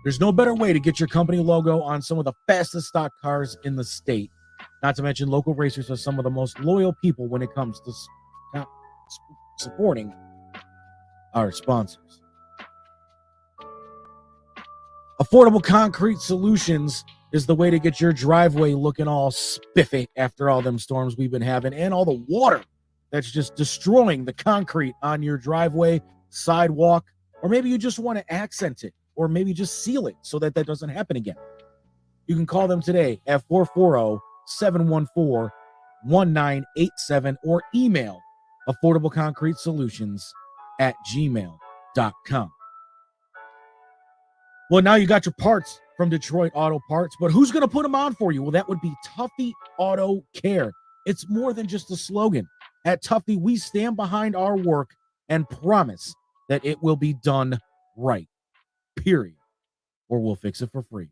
There's no better way to get your company logo on some of the fastest stock cars in the state. Not to mention, local racers are some of the most loyal people when it comes to supporting our sponsors. Affordable Concrete Solutions is the way to get your driveway looking all spiffy after all them storms we've been having and all the water that's just destroying the concrete on your driveway, sidewalk, or maybe you just want to accent it or maybe just seal it so that doesn't happen again. You can call them today at 440-714-1987 or email affordableconcretesolutions@gmail.com. Well, now you got your parts from Detroit Auto Parts, but who's going to put them on for you? Well, that would be Tuffy Auto Care. It's more than just a slogan. At Tuffy, we stand behind our work and promise that it will be done right, period, or we'll fix it for free.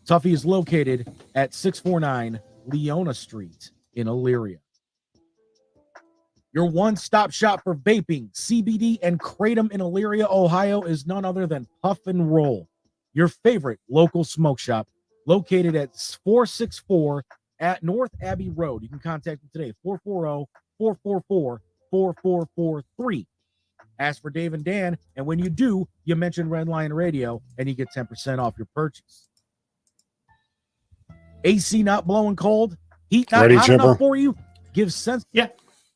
Tuffy is located at 649 Leona Street in Elyria. Your one-stop shop for vaping, CBD, and kratom in Elyria, Ohio is none other than Puff and Roll, your favorite local smoke shop located at 464 at North Abbey Road. You can contact them today, 440-444-4443. Ask for Dave and Dan, and when you do, you mention Red Lion Radio, and you get 10% off your purchase. AC not blowing cold, heat not hot enough for you, give sense. Yeah.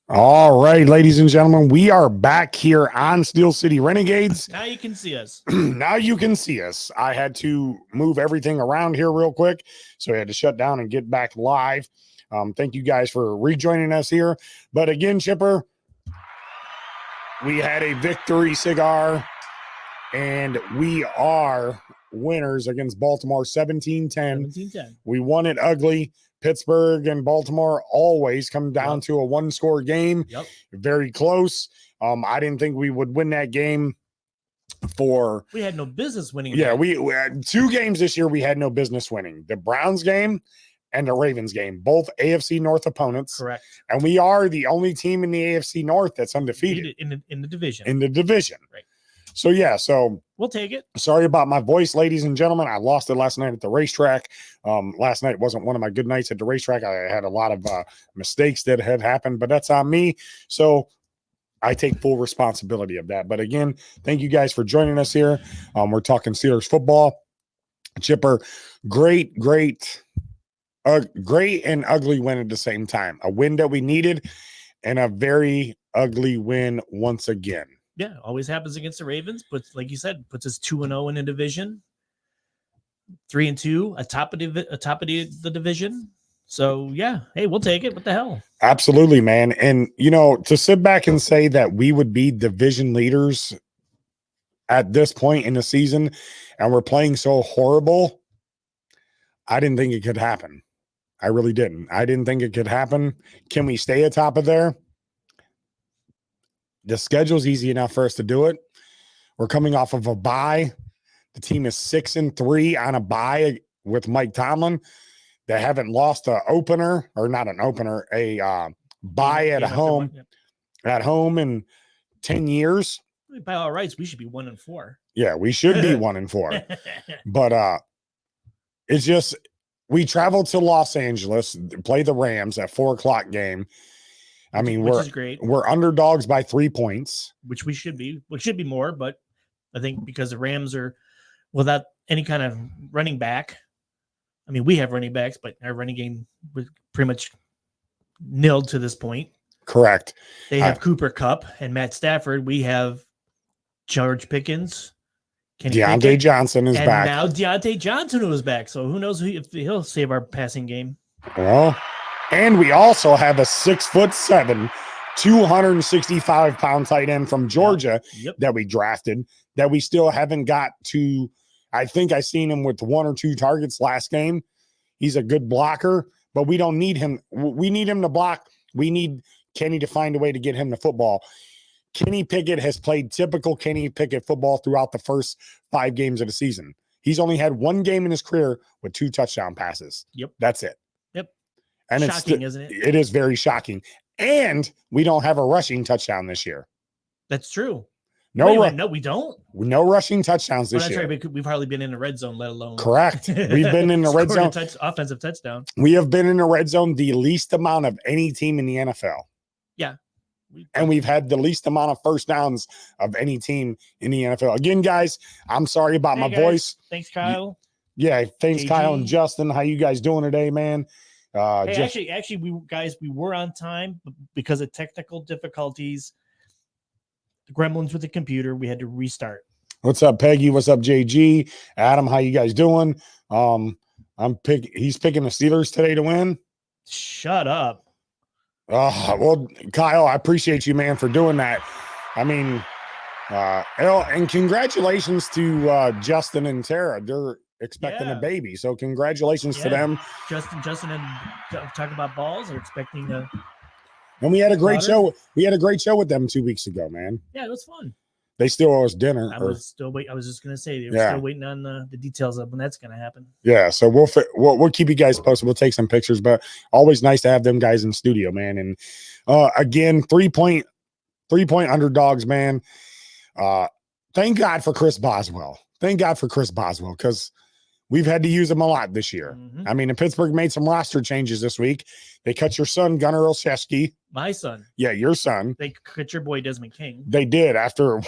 All right, ladies and gentlemen, we are back here on Steel City Renegades. Now you can see us. Now you can see us. I had to move everything around here real quick, so I had to shut down and get back live. Thank you guys for rejoining us here. But again, Chipper, we had a victory cigar, and we are winners against Baltimore 17-10. 17-10. We won it ugly. Pittsburgh and Baltimore always come down to a one-score game. Yep. Very close. I didn't think we would win that game we had no business winning. Yeah, we had 2 games this year we had no business winning. The Browns game and the Ravens game, both AFC North opponents. Correct. And we are the only team in the AFC North that's undefeated. In the division. In the division. Right. So, yeah, we'll take it. Sorry about my voice, ladies and gentlemen. I lost it last night at the racetrack. Last night wasn't one of my good nights at the racetrack. I had a lot of mistakes that had happened, but that's on me. So I take full responsibility of that. But again, thank you guys for joining us here. We're talking Steelers football. Chipper, great and ugly win at the same time. A win that we needed and a very ugly win once again. Yeah, always happens against the Ravens, but like you said, puts us 2-0 in a division, 3-2 atop of the division. So yeah, hey, we'll take it. What the hell? Absolutely, man. And to sit back and say that we would be division leaders at this point in the season, and we're playing so horrible, I didn't think it could happen. I really didn't. I didn't think it could happen. Can we stay atop of there? The schedule's easy enough for us to do it. We're coming off of a bye. The team is 6-3 on a bye with Mike Tomlin. They haven't lost a bye at home in 10 years. By all rights, we should be 1-4. Yeah, we should be 1-4. But it's just we traveled to Los Angeles, play the Rams at 4:00 game. I mean, which is great. We're underdogs by 3 points, which we should be. We should be more, but I think because the Rams are without any kind of running back. I mean, we have running backs, but our running game was pretty much nilled to this point. Correct. They have Cooper Kupp and Matt Stafford. We have George Pickens. Deontay Johnson is back. Now Deontay Johnson is back. So who knows if he'll save our passing game. Well, and we also have a 6'7", 265-pound tight end from Georgia that we drafted that we still haven't got to. I think I seen him with 1 or 2 targets last game. He's a good blocker, but we don't need him. We need him to block. We need Kenny to find a way to get him the football. Kenny Pickett has played typical Kenny Pickett football throughout the first 5 games of the season. He's only had 1 game in his career with 2 touchdown passes. Yep. That's it. Yep. And shocking, isn't it? It is very shocking. And we don't have a rushing touchdown this year. That's true. No, no, we don't. no rushing touchdowns this That's year. right. We've hardly been in the red zone, let alone Correct. We've been in the red zone. Offensive touchdown. We have been in the red zone the least amount of any team in the NFL. Yeah. And we've had the least amount of first downs of any team in the NFL. Again, guys, I'm sorry about my voice. Thanks, Kyle. Yeah, thanks, KG. Kyle and Justin. How you guys doing today, man? Hey, actually, we were on time because of technical difficulties. The gremlins with the computer, we had to restart. What's up, Peggy? What's up, JG? Adam, how you guys doing? He's picking the Steelers today to win. Shut up. Well, Kyle, I appreciate you, man, for doing that. I mean, and congratulations to Justin and Tara. They're expecting a baby, so congratulations to them. Justin and talking about balls are expecting a. And we had a great show. We had a great show with them 2 weeks ago, man. Yeah, it was fun. They still owe us dinner. I was just gonna say they were still waiting on the details of when that's gonna happen. Yeah, so we'll keep you guys posted. We'll take some pictures, but always nice to have them guys in the studio, man. And again, 3-point underdogs, man. Thank God for Chris Boswell. Thank God for Chris Boswell, because we've had to use him a lot this year. Mm-hmm. I mean, and Pittsburgh made some roster changes this week. They cut your son, Gunnar Olszewski. My son. Yeah, your son. They cut your boy Desmond King. They did after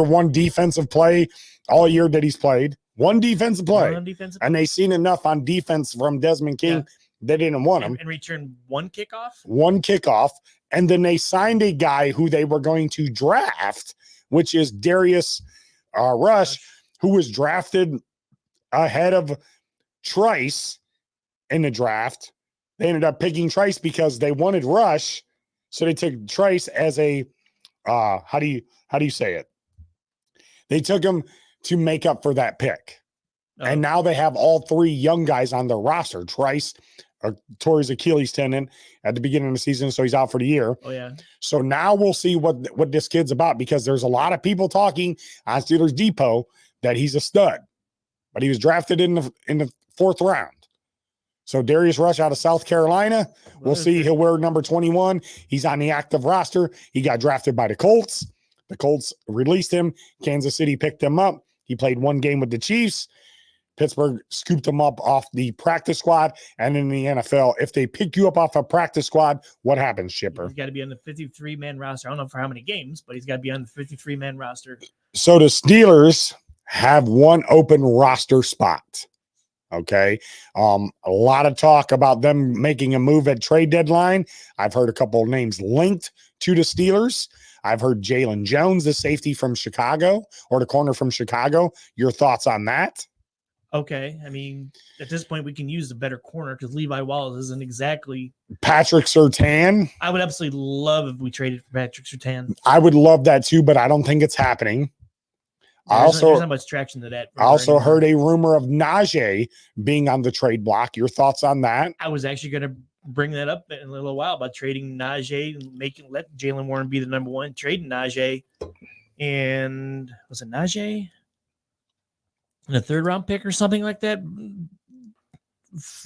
one defensive play all year that he's played. One defensive play. And they seen enough on defense from Desmond King. Yeah. They didn't want him. And return one kickoff? One kickoff. And then they signed a guy who they were going to draft, which is Darius Rush, who was drafted ahead of Trice in the draft. They ended up picking Trice because they wanted Rush, so they took Trice as a how do you say it? They took him to make up for that pick. Oh. And now they have all three young guys on their roster. Trice tore his Achilles tendon at the beginning of the season, so he's out for the year. Oh yeah. So now we'll see what this kid's about, because there's a lot of people talking on Steelers Depot that he's a stud, but he was drafted in the 4th round. So Darius Rush out of South Carolina. We'll see. He'll wear number 21. He's on the active roster. He got drafted by the Colts. The Colts released him. Kansas City picked him up. He played one game with the Chiefs. Pittsburgh scooped him up off the practice squad. And in the NFL, if they pick you up off a practice squad, what happens, Shipper? He's got to be on the 53-man roster. I don't know for how many games, but he's got to be on the 53-man roster. So the Steelers have one open roster spot. Okay. A lot of talk about them making a move at trade deadline. I've heard a couple of names linked to the Steelers. I've heard Jalen Jones, the safety from Chicago, or the corner from Chicago. Your thoughts on that? Okay. I mean, at this point, we can use a better corner because Levi Wallace isn't exactly Patrick Surtain. I would absolutely love if we traded for Patrick Surtain. I would love that too, but I don't think it's happening. There's not much traction to that. I also heard a rumor of Najee being on the trade block. Your thoughts on that? I was actually going to bring that up in a little while about trading Najee and let Jalen Warren be the number one, trading Najee. And was it Najee? In a 3rd round pick or something like that?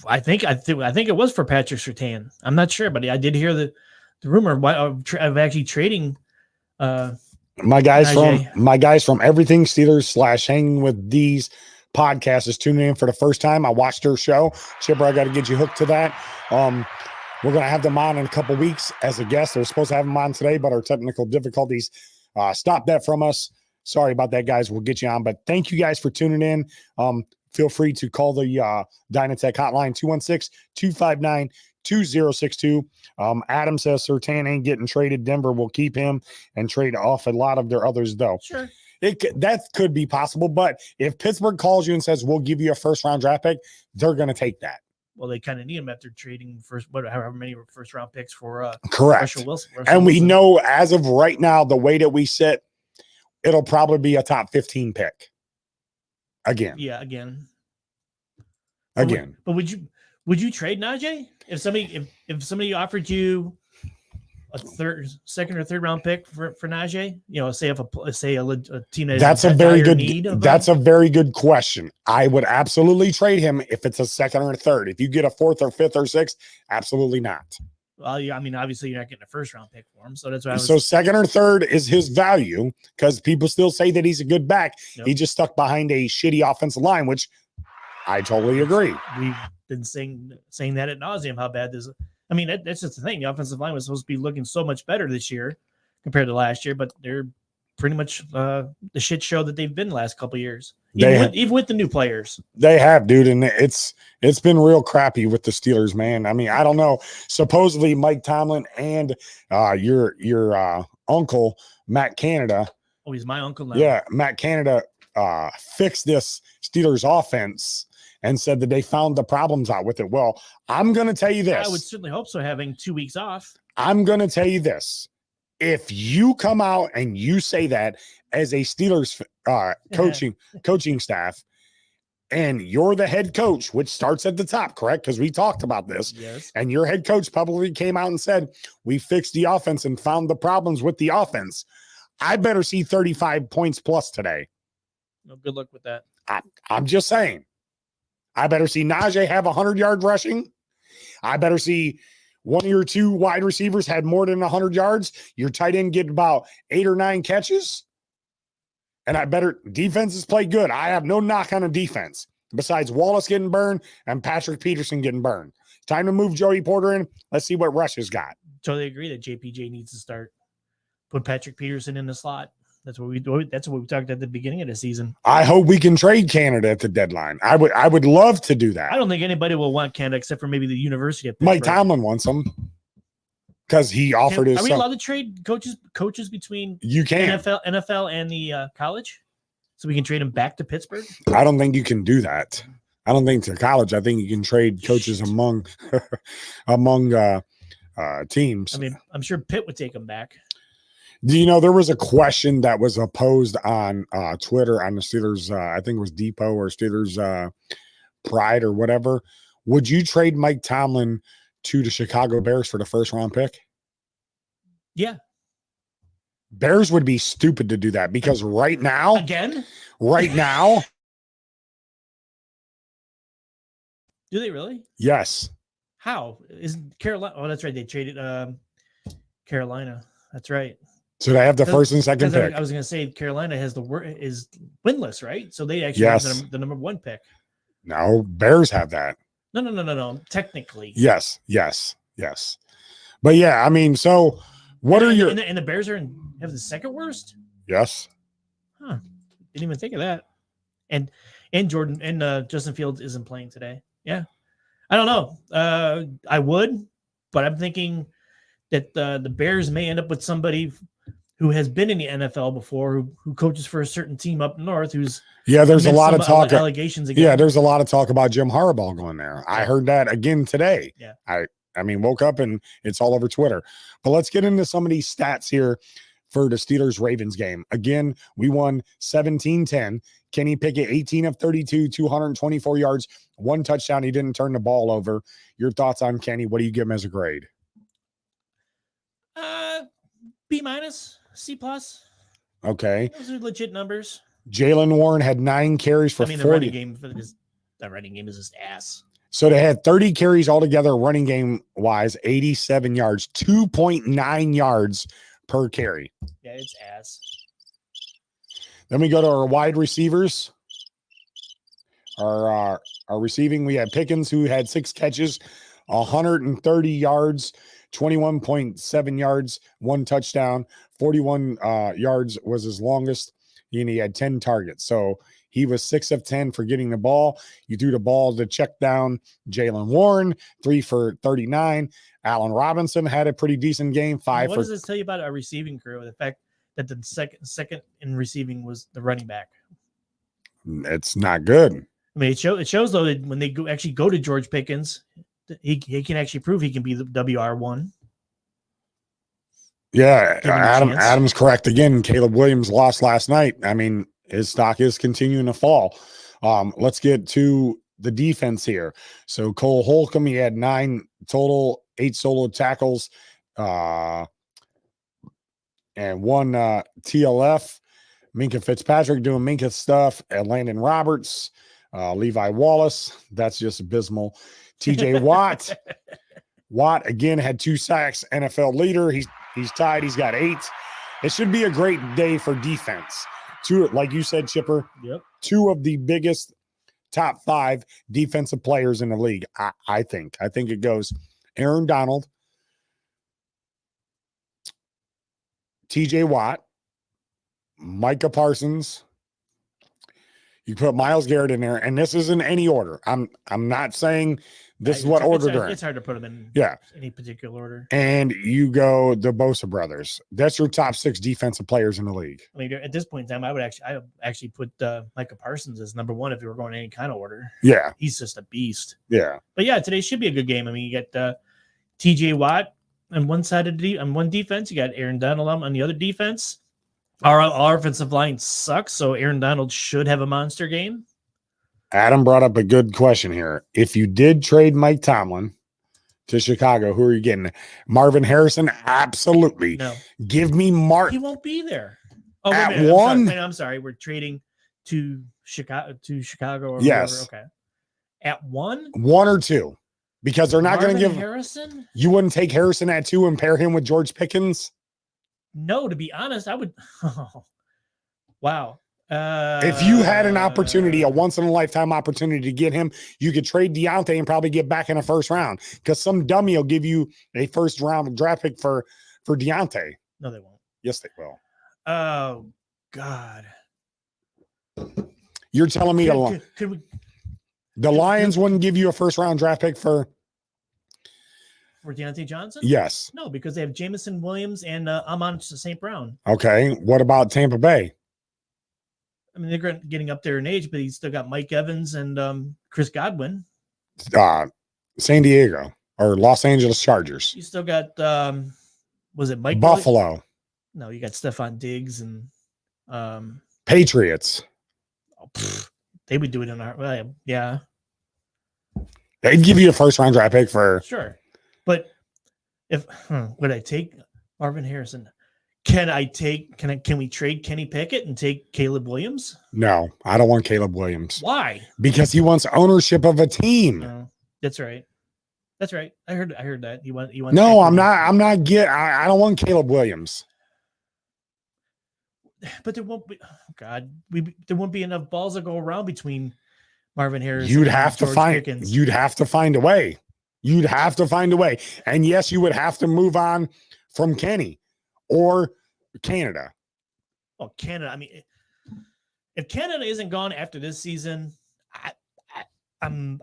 I think it was for Patrick Surtain. I'm not sure, but I did hear the rumor of actually trading My guys from Everything Steelers / Hanging with These podcast is tuning in for the first time. I watched their show. Chipper, I got to get you hooked to that. We're going to have them on in a couple weeks as a guest. They were supposed to have them on today, but our technical difficulties stopped that from us. Sorry about that, guys. We'll get you on. But thank you guys for tuning in. Feel free to call the Dynatech hotline, 216-259-2062. Adam says Surtain ain't getting traded. Denver will keep him and trade off a lot of their others, though. Sure. That could be possible, but if Pittsburgh calls you and says, we'll give you a 1st-round draft pick, they're going to take that. Well, they kind of need him after trading however many 1st-round picks for correct. Russell Wilson. And we know as of right now, the way that we sit, it'll probably be a top 15 pick. Again. Yeah, again. But would you trade Najee if somebody offered you a 2nd or 3rd round pick for Najee? You know, say a team that's a very good question. I would absolutely trade him if it's a 2nd or 3rd. If you get a 4th or 5th or 6th, absolutely not. Well, yeah, I mean, obviously you're not getting a first round pick for him, so that's why I was. So second or third is his value because people still say that he's a good back. Yep. He just stuck behind a shitty offensive line, which I totally agree. We've been saying that ad nauseum how bad this. I mean, that's just the thing. The offensive line was supposed to be looking so much better this year compared to last year, but they're pretty much the shit show that they've been the last couple of years. Even with the new players. They have, dude, and it's been real crappy with the Steelers, man. I mean, I don't know. Supposedly Mike Tomlin and your uncle Matt Canada. Oh, he's my uncle now. Yeah, Matt Canada fixed this Steelers offense and said that they found the problems out with it. Well, I'm going to tell you this. I would certainly hope so, having 2 weeks off. I'm going to tell you this. If you come out and you say that as a Steelers coaching staff, and you're the head coach, which starts at the top, correct? Because we talked about this. Yes. And your head coach publicly came out and said, we fixed the offense and found the problems with the offense. I better see 35 points plus today. No, good luck with that. I'm just saying. I better see Najee have 100-yard rushing. I better see one of your two wide receivers had more than 100 yards. Your tight end get about 8 or 9 catches. And I better defenses play good. I have no knock on a defense besides Wallace getting burned and Patrick Peterson getting burned. Time to move Joey Porter in. Let's see what Rush has got. Totally agree that JPJ needs to start. Put Patrick Peterson in the slot. That's what we talked at the beginning of the season. I hope we can trade Canada at the deadline. I would love to do that. I don't think anybody will want Canada except for maybe the University of Pittsburgh. Mike Tomlin wants him because he offered his. Are we allowed to trade coaches between you can NFL and the college, so we can trade them back to Pittsburgh? I don't think you can do that. I don't think to college. I think you can trade coaches among teams. I mean, I'm sure Pitt would take them back. Do you know there was a question that was posed on Twitter on the Steelers? I think it was Depot or Steelers Pride or whatever. Would you trade Mike Tomlin to the Chicago Bears for the first round pick? Yeah. Bears would be stupid to do that because right now, do they really? Yes. How is Carolina? Oh, that's right. They traded Carolina. That's right. So they have the first and second pick. I was going to say Carolina has is winless, right? So they actually have the number 1 pick. No, Bears have that. No. Technically, yes. But yeah, I mean, so what are your and the Bears have the second worst? Yes. Huh. Didn't even think of that. And Jordan and Justin Fields isn't playing today. Yeah. I don't know. I would, but I'm thinking that the Bears may end up with somebody who has been in the NFL before, who coaches for a certain team up north. There's a lot of talk. Allegations again. Yeah, there's a lot of talk about Jim Harbaugh going there. I heard that again today. Yeah. I mean, woke up and it's all over Twitter. But let's get into some of these stats here for the Steelers-Ravens game. Again, we won 17-10. Kenny Pickett, 18 of 32, 224 yards, 1 touchdown. He didn't turn the ball over. Your thoughts on Kenny? What do you give him as a grade? B-, C+. Okay. Those are legit numbers. Jalen Warren had 9 carries for 40. The running game is just ass. So they had 30 carries altogether, running game wise, 87 yards, 2.9 yards per carry. Yeah, it's ass. Then we go to our wide receivers. Our receiving, we had Pickens, who had 6 catches, 130 yards, 21.7 yards, 1 touchdown, 41 yards was his longest, and he had 10 targets. So he was 6 of 10 for getting the ball. You threw the ball to check down Jalen Warren, 3 for 39. Allen Robinson had a pretty decent game, 5 what for. What does this tell you about our receiving crew? The fact that the second in receiving was the running back. It's not good. I mean, it shows though that when they actually go to George Pickens, he can actually prove he can be the WR1. Yeah, Adam's correct again. Caleb Williams lost last night. I mean, his stock is continuing to fall. Let's get to the defense here. So Cole Holcomb, he had 9 total, 8 solo tackles, and 1 TLF. Minka Fitzpatrick doing Minka stuff. And Landon Roberts, Levi Wallace. That's just abysmal. TJ Watt. Watt again had 2 sacks, NFL leader. He's tied. He's got 8. It should be a great day for defense. 2, like you said, Chipper. Yep. 2 of the biggest top 5 defensive players in the league. I think it goes Aaron Donald, TJ Watt, Micah Parsons. You put Myles Garrett in there, and this isn't any order. I'm not saying this is what order they're in. It's hard to put them in any particular order. And you go the Bosa brothers. That's your top 6 defensive players in the league. I mean, at this point in time, I would actually put Micah Parsons as number 1 if you were going in any kind of order. Yeah. He's just a beast. Yeah. But yeah, today should be a good game. I mean, you got TJ Watt on one side of on one defense. You got Aaron Donald on the other defense. Our offensive line sucks, so Aaron Donald should have a monster game. Adam brought up a good question here. If you did trade Mike Tomlin to Chicago, who are you getting? Marvin Harrison? Absolutely. No. Give me He won't be there. Oh, at wait a minute. one. I'm sorry. We're trading to Chicago. Or yes. Whoever. Okay. At 1? 1 or 2. Because they're not going to give Harrison. You wouldn't take Harrison at 2 and pair him with George Pickens? No, to be honest, I would. Oh, wow. If you had an opportunity, a once in a lifetime opportunity to get him, you could trade Deontay and probably get back in a first round because some dummy will give you a first round draft pick for Deontay. No, they won't. Yes, they will. Oh God. You're telling me the Lions wouldn't give you a first round draft pick for Deontay Johnson? Yes. No, because they have Jamison Williams and Amon St. Brown. Okay. What about Tampa Bay? I mean, they're getting up there in age, but he's still got Mike Evans and Chris Godwin. San Diego or Los Angeles Chargers. You still got was it Mike Buffalo? No, you got Stephon Diggs and Patriots. They would do it in our yeah. They'd give you a first round draft pick for sure. But if would I take Marvin Harrison? Can we trade Kenny Pickett and take Caleb Williams? No, I don't want Caleb Williams. Why? Because he wants ownership of a team. No, that's right. That's right. I heard that. You want No, I'm not I don't want Caleb Williams. But there won't be there won't be enough balls to go around between Marvin Harrison. You'd have to find Pickens. You'd have to find a way. You'd have to find a way. And yes, you would have to move on from Kenny or Canada. Oh, Canada. I mean, if Canada isn't gone after this season, I'm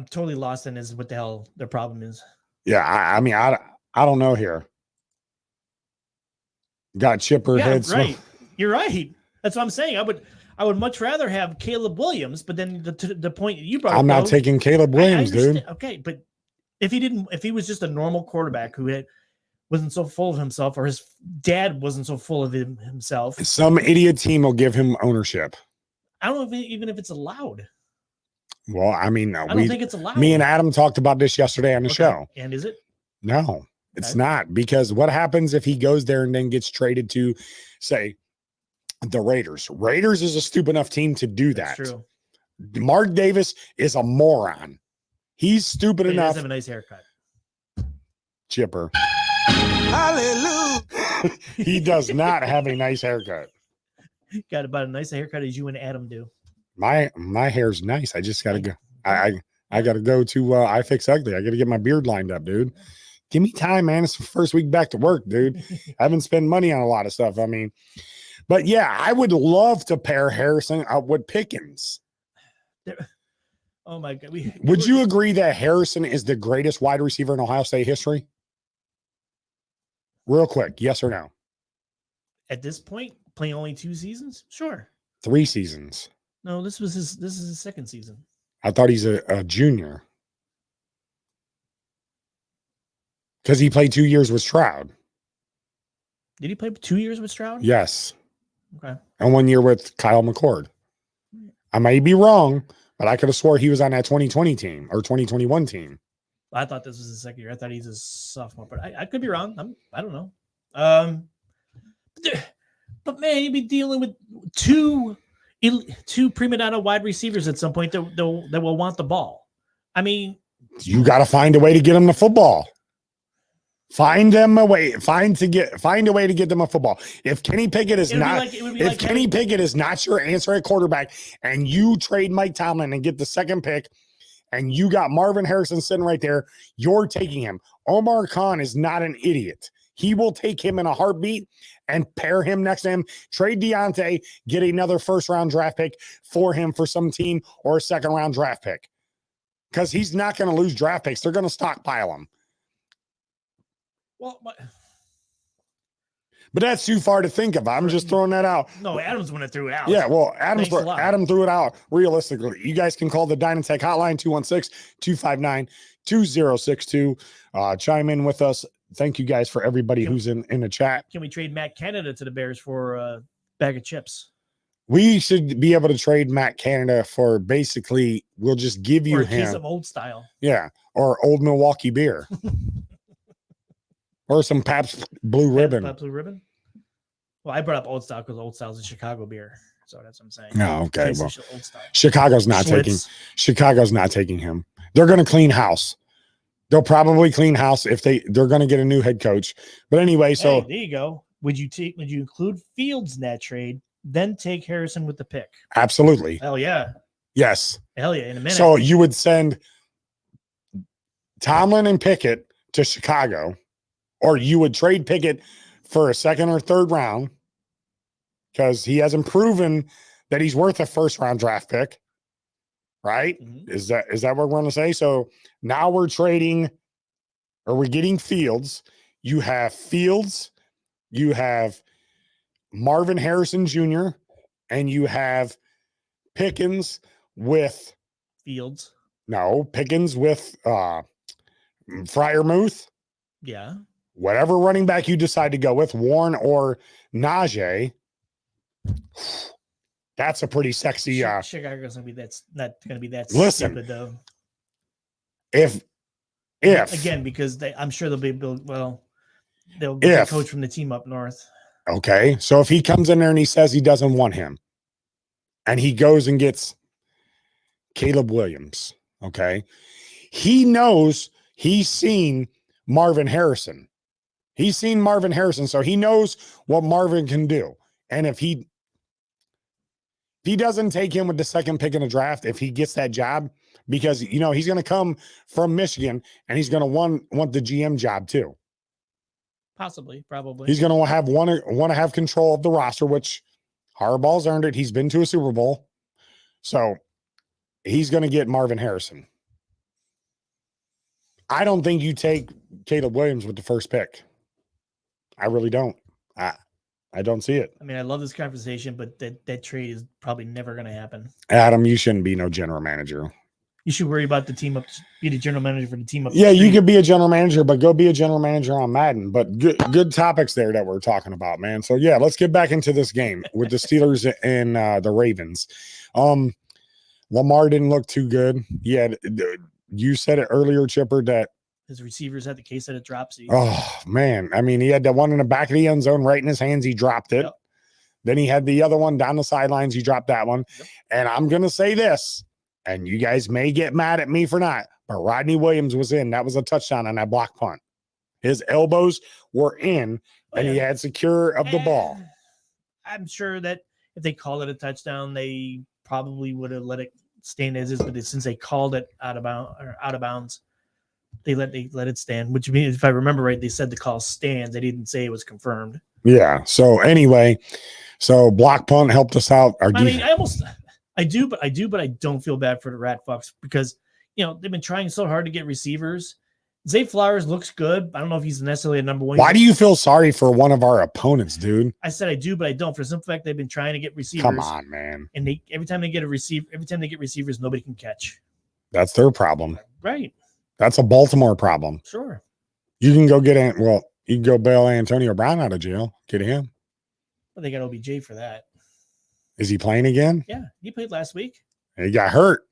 totally lost in what the hell their problem is. Yeah, I mean, I don't know here. Got Chipper heads. Right. You're right. That's what I'm saying. I would much rather have Caleb Williams, but then the point you brought up. I'm not taking Caleb Williams, dude. Okay, but if he was just a normal quarterback who wasn't so full of himself, or his dad wasn't so full of himself, some idiot team will give him ownership. I don't know even if it's allowed. Well, I mean, I don't think it's allowed. Me and Adam talked about this yesterday on the show. And is it? No, it's not, because what happens if he goes there and then gets traded to, say, the Raiders? Raiders is a stupid enough team to do that. That's true. Mark Davis is a moron. He's stupid enough. He does have a nice haircut. Chipper. Hallelujah. He does not have a nice haircut. Got about as nice a haircut as you and Adam do. My hair's nice. I just gotta go. I gotta go to iFix Ugly. I gotta get my beard lined up, dude. Give me time, man. It's the first week back to work, dude. I haven't spent money on a lot of stuff. I mean, but yeah, I would love to pair Harrison up with Pickens. Oh my God. Would you agree that Harrison is the greatest wide receiver in Ohio State history? Real quick, yes or no? At this point, playing only 2 seasons? Sure. 3 seasons. No, this is his second season. I thought he's a junior. Because he played 2 years with Stroud. Did he play 2 years with Stroud? Yes. Okay. And 1 year with Kyle McCord. I may be wrong, but I could have swore he was on that 2020 team or 2021 team. I thought this was his second year. I thought he's a sophomore, but I could be wrong. I don't know. But man, you'd be dealing with two prima donna wide receivers at some point that will want the ball. I mean, You got to find a way to get them the football. Find them a way. Find a way to get them a football. If Kenny Pickett is Kenny Pickett is not your answer at quarterback, and you trade Mike Tomlin and get the second pick, and you got Marvin Harrison sitting right there, you're taking him. Omar Khan is not an idiot. He will take him in a heartbeat and pair him next to him. Trade Deontay, get another first-round draft pick for him for some team or a second-round draft pick. Because he's not going to lose draft picks. They're going to stockpile them. Well, but that's too far to think of. I'm just throwing that out. No, Adams went and threw it out. Yeah, well, Adam threw it out realistically. You guys can call the Dynatech hotline 216-259-2062. Chime in with us. Thank you guys for everybody who's in the chat. Can we trade Matt Canada to the Bears for a bag of chips? We should be able to trade Matt Canada for basically, we'll just give you or a him. case of old style. Yeah, or old Milwaukee beer. Or some Pabst Blue Ribbon. Pabst Blue Ribbon? Well, I brought up Old Style because Old Style is a Chicago beer. So that's what I'm saying. No, okay. Well, Old Style. Chicago's not taking him. They're going to clean house. They'll probably clean house if they're going to get a new head coach. But anyway, so there you go. Would you include Fields in that trade, then take Harrison with the pick? Absolutely. Hell yeah. Yes. Hell yeah. In a minute. So you would send Tomlin and Pickett to Chicago, or you would trade Pickett for a second or third round because he hasn't proven that he's worth a first round draft pick. Right? Mm-hmm. Is that what we're going to say? So now we're trading, or we're getting Fields. You have Fields, you have Marvin Harrison Jr., and you have Pickens with Fields. No, Pickens with Freiermuth. Yeah. Whatever running back you decide to go with, Warren or Najee. That's a pretty sexy. Chicago's not going to be that listen, stupid though. If again, because I'm sure they'll get a coach from the team up north. Okay, so if he comes in there and he says he doesn't want him, and he goes and gets Caleb Williams, okay, he knows he's seen Marvin Harrison. He's seen Marvin Harrison, so he knows what Marvin can do. And if he doesn't take him with the second pick in the draft, if he gets that job, because, he's going to come from Michigan and he's going to want the GM job too. Possibly, probably. He's going to want to have control of the roster, which Harbaugh's earned it. He's been to a Super Bowl. So he's going to get Marvin Harrison. I don't think you take Caleb Williams with the first pick. I really don't. I don't see it. I mean, I love this conversation, but that trade is probably never going to happen. Adam, you shouldn't be no general manager. You should worry about the team up. Be the general manager for the team up. Yeah, you could be a general manager, but go be a general manager on Madden. But good topics there that we're talking about, man. So yeah, let's get back into this game with the Steelers and the Ravens. Lamar didn't look too good. Yeah, you said it earlier, Chipper, that his receivers had the case that it dropsy. Oh man, I mean, he had that one in the back of the end zone right in his hands. He dropped it. Yep. Then he had the other one down the sidelines. He dropped that one. Yep. And I'm gonna say this, and you guys may get mad at me for not, but Rodney Williams was in. That was a touchdown on that block punt. His elbows were in, and he had secure of the ball. I'm sure that if they called it a touchdown, they probably would have let it stand as is. But since they called it out of bounds, they let it stand. Which means, if I remember right, they said the call stands. They didn't say it was confirmed. Yeah. So anyway, block punt helped us out. I do, but I don't feel bad for the Rat Fucks because they've been trying so hard to get receivers. Zay Flowers looks good. I don't know if he's necessarily a number one. Why do you feel sorry for one of our opponents, dude? I said I do, but I don't. For the simple fact they've been trying to get receivers. Come on, man. And every time they get receivers, nobody can catch. That's their problem. Right. That's a Baltimore problem. Sure. You can go you can go bail Antonio Brown out of jail. Get him. Well, they got OBJ for that. Is he playing again? Yeah, he played last week. He got hurt.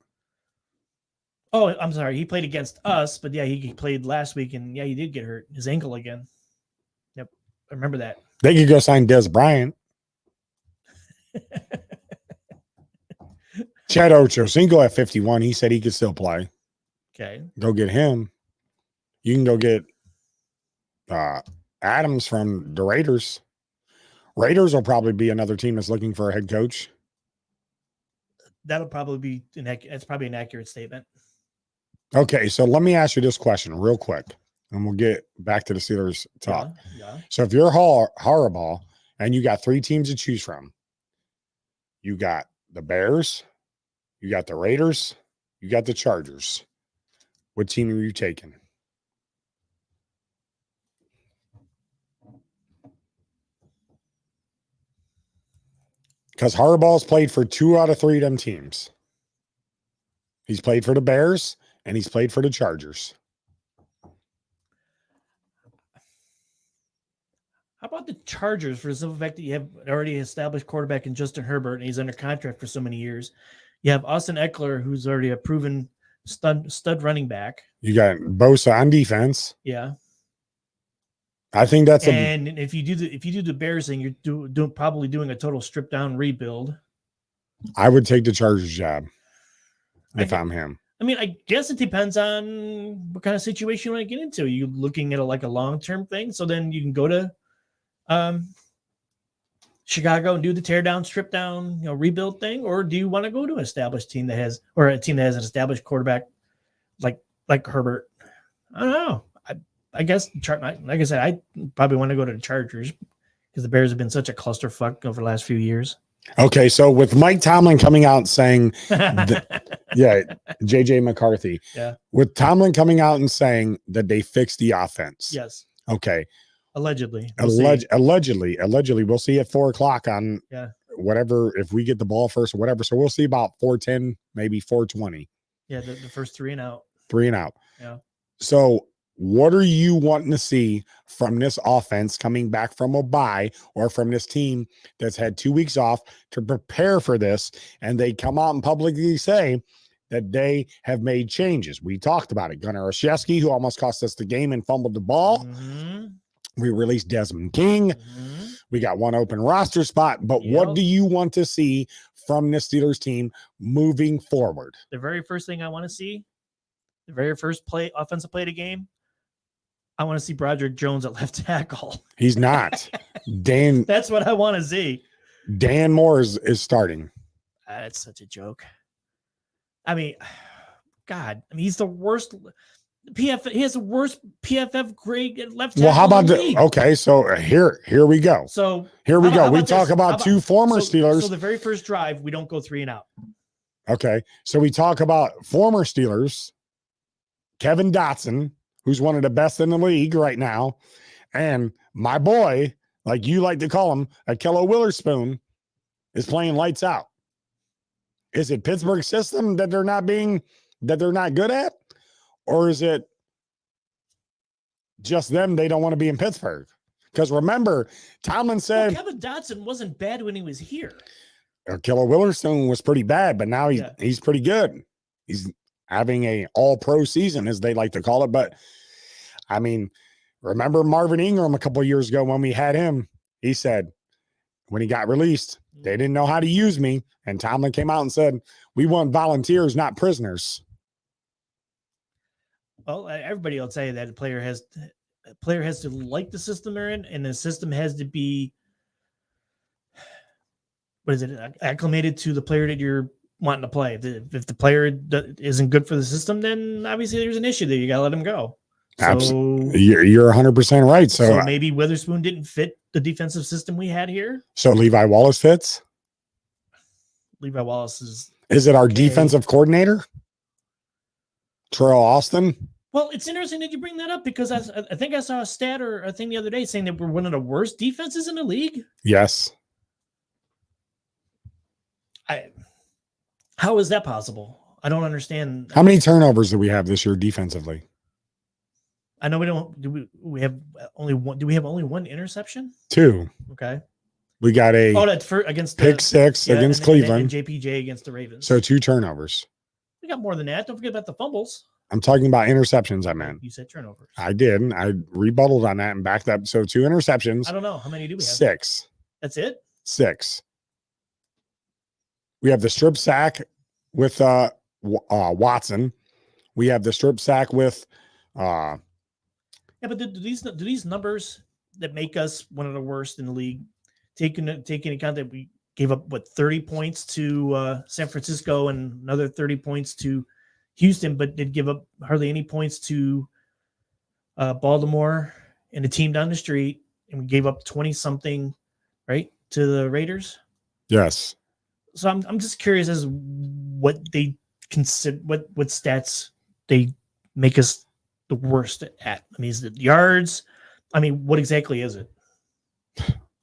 Oh, I'm sorry. He played against us, but yeah, he played last week, and yeah, he did get hurt. His ankle again. Yep, I remember that. They could go sign Des Bryant. Chad Ochocinco at 51. He said he could still play. Okay. Go get him. You can go get Adams from the Raiders. Raiders will probably be another team that's looking for a head coach. That'll probably be that's probably an accurate statement. Okay, so let me ask you this question real quick, and we'll get back to the Steelers talk. Yeah. So if you're Harbaugh and you got 3 teams to choose from, you got the Bears, you got the Raiders, you got the Chargers. What team are you taking? Because Harbaugh's played for 2 out of 3 of them teams. He's played for the Bears and he's played for the Chargers. How about the Chargers for the simple fact that you have an already established quarterback in Justin Herbert and he's under contract for so many years? You have Austin Eckler, who's already a proven stud running back. You got Bosa on defense. Yeah. I think that's and if you do the Bears thing, you're probably doing a total strip down rebuild. I would take the Chargers job if I'm him. I mean, I guess it depends on what kind of situation you want to get into. Are you looking at a long-term thing? So then you can go to Chicago and do the tear down, strip down, rebuild thing, or do you want to go to an established team that has an established quarterback like Herbert? I don't know. I guess, like I said, I probably want to go to the Chargers because the Bears have been such a clusterfuck over the last few years. Okay, so with Mike Tomlin coming out saying, JJ McCarthy. Yeah. With Tomlin coming out and saying that they fixed the offense. Yes. Okay. Allegedly. Allegedly. We'll see at 4:00 on whatever, if we get the ball first or whatever. So we'll see about 4:10, maybe 4:20. Yeah, the first 3 and out. 3 and out. Yeah. So what are you wanting to see from this offense coming back from a bye or from this team that's had 2 weeks off to prepare for this? And they come out and publicly say that they have made changes. We talked about it. Gunnar Olszewski, who almost cost us the game and fumbled the ball. Mm-hmm. We released Desmond King. Mm-hmm. We got 1 open roster spot. But what do you want to see from the Steelers team moving forward? The very first thing I want to see, the very first offensive play of the game, I want to see Broderick Jones at left tackle. He's not. Dan. That's what I want to see. Dan Moore is starting. That's such a joke. I mean, God. I mean, he's the worst. He has the worst PFF grade at left tackle. Well, how about okay? So here we go. So here we go. We talk about 2 former Steelers. So the very first drive, we don't go 3 and out. Okay, so we talk about former Steelers, Kevin Dotson, who's one of the best in the league right now, and my boy, like you like to call him, Akello Witherspoon, is playing lights out. Is it Pittsburgh's system that they're not good at? Or is it just them? They don't want to be in Pittsburgh. Because remember, Tomlin said Kevin Dotson wasn't bad when he was here. Killer Witherspoon was pretty bad, but now he's pretty good. He's having a all-pro season, as they like to call it. But I mean, remember Marvin Ingram a couple of years ago when we had him? He said when he got released, they didn't know how to use me. And Tomlin came out and said, "We want volunteers, not prisoners." Well, everybody will tell you that a player has to like the system they're in, and the system has to be, acclimated to the player that you're wanting to play. If the player isn't good for the system, then obviously there's an issue there. You got to let him go. Absolutely. You're 100% right. So maybe Witherspoon didn't fit the defensive system we had here. So Levi Wallace fits? Levi Wallace is it our defensive coordinator? Terrell Austin? Well, it's interesting that you bring that up because I think I saw a stat or a thing the other day saying that we're one of the worst defenses in the league. Yes. How is that possible? I don't understand. How many turnovers do we have this year defensively? I know we don't. Do we have only one? Do we have only 1 interception? 2. Okay. We got that's against pick 6 against Cleveland. And JPJ against the Ravens. So 2 turnovers. We got more than that. Don't forget about the fumbles. I'm talking about interceptions, I meant. You said turnovers. I did. I rebutted on that and backed up. So 2 interceptions. I don't know. How many do we have? 6. That's it? 6. We have the strip sack with Watson. We have the strip sack with Yeah, but do these numbers that make us one of the worst in the league take into account that we gave up 30 points to San Francisco and another 30 points to Houston, but did give up hardly any points to Baltimore and a team down the street, and we gave up 20 something, right, to the Raiders. yes. So I'm just curious as what they consider, what stats they make us the worst at. I mean, is it yards? I mean, what exactly is it?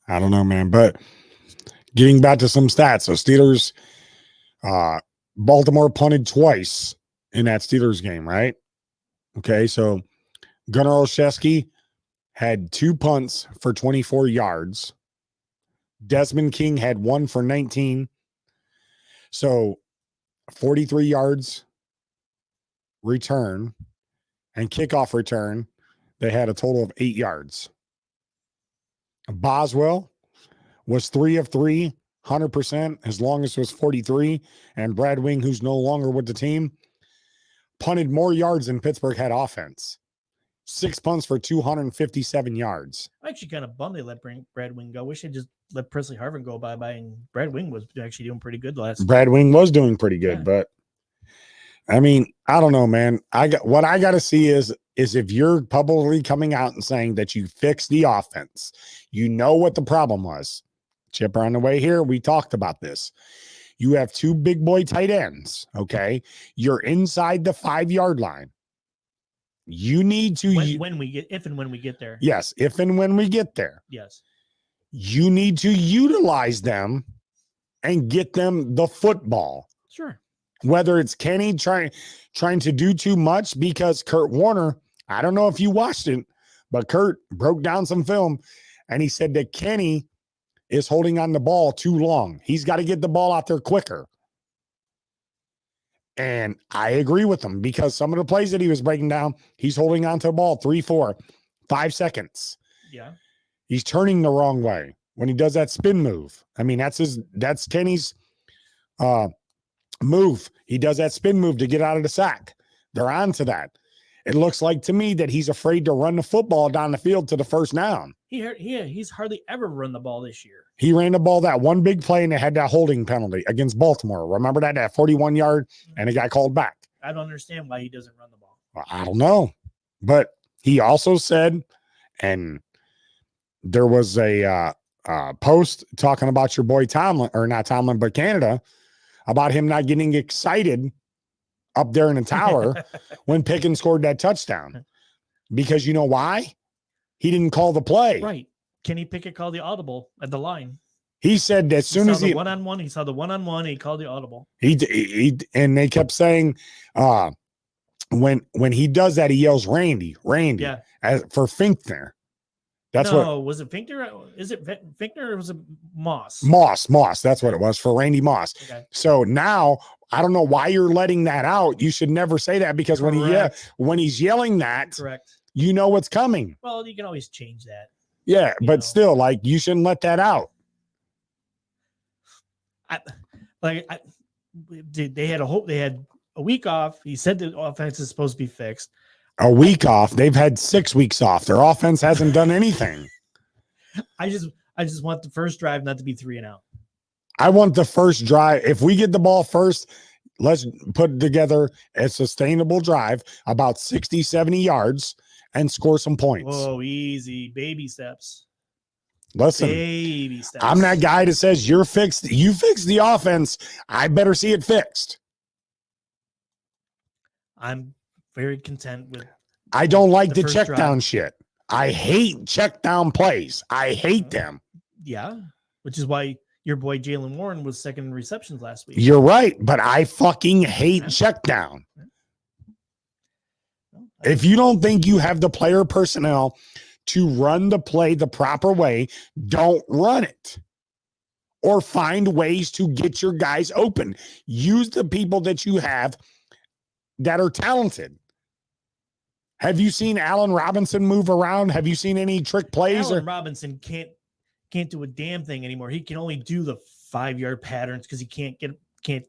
I don't know, man. But getting back to some stats, so Steelers, Baltimore punted twice in that Steelers game, right? Okay, so Gunnar Olszewski had 2 punts for 24 yards. Desmond King had 1 for 19. So 43 yards return and kickoff return. They had a total of 8 yards. Boswell was 3 of 3, 100%. His longest was 43. And Brad Wing, who's no longer with the team, punted more yards than Pittsburgh had offense. 6 punts for 257 yards. I'm actually kind of bummed they let Brad Wing go. Wish they just let Presley Harvin go bye, and Brad Wing was actually doing pretty good last. Brad Wing was doing pretty good, Yeah. but I mean, I don't know, man. I got to see is if you're publicly coming out and saying that you fixed the offense, you know what the problem was. Chipper, on the way here, we talked about this. You have 2 big boy tight ends. Okay, you're inside the 5-yard line. You need to if and when we get there. Yes, if and when we get there. Yes. You need to utilize them and get them the football. Sure. Whether it's Kenny trying to do too much, because Kurt Warner, I don't know if you watched it, but Kurt broke down some film and he said that Kenny is holding on the ball too long. He's got to get the ball out there quicker. And I agree with him, because some of the plays that he was breaking down, he's holding on to the ball 3, 4, 5 seconds. Yeah. He's turning the wrong way when he does that spin move. I mean, that's Kenny's move. He does that spin move to get out of the sack. They're on to that. It looks like to me that he's afraid to run the football down the field to the first down. He's hardly ever run the ball this year. He ran the ball that one big play and they had that holding penalty against Baltimore. Remember that 41 yard and it got called back. I don't understand why he doesn't run the ball. Well, I don't know. But he also said, and there was a post talking about your boy Tomlin, or not Tomlin, but Canada, about him not getting excited up there in the tower when Pickens scored that touchdown. Because you know why? He didn't call the play. Right. Kenny Pickett called the audible at the line. He said that as soon as he one-on-one, he saw the one-on-one, he called the audible. He and they kept saying when he does that, he yells Randy, Yeah. for Finkner. Was it Finkner? Is it Finkner or was it Moss? Moss. That's what it was, for Randy Moss. Okay. So now I don't know why you're letting that out. You should never say that, because when he's yelling that, correct, you know what's coming. Well, you can always change that. Yeah, but still, like, you shouldn't let that out. They had a week off. He said the offense is supposed to be fixed. A week off. They've had 6 weeks off. Their offense hasn't done anything. I just want the first drive not to be 3 and out. I want the first drive. If we get the ball first, let's put together a sustainable drive, about 60, 70 yards, and score some points. Whoa, easy. Baby steps. Listen, baby steps. I'm that guy that says you fix the offense. I better see it fixed. I'm very content with. I don't like the check drive. down shit. I hate check down plays. I hate them. Yeah, which is why your boy Jalen Warren was second in receptions last week. You're right, but I fucking hate check down. If you don't think you have the player personnel to run the play the proper way, don't run it. Or find ways to get your guys open. Use the people that you have that are talented. Have you seen Allen Robinson move around? Have you seen any trick plays? Allen Robinson can't do a damn thing anymore. He can only do the 5-yard patterns because he can't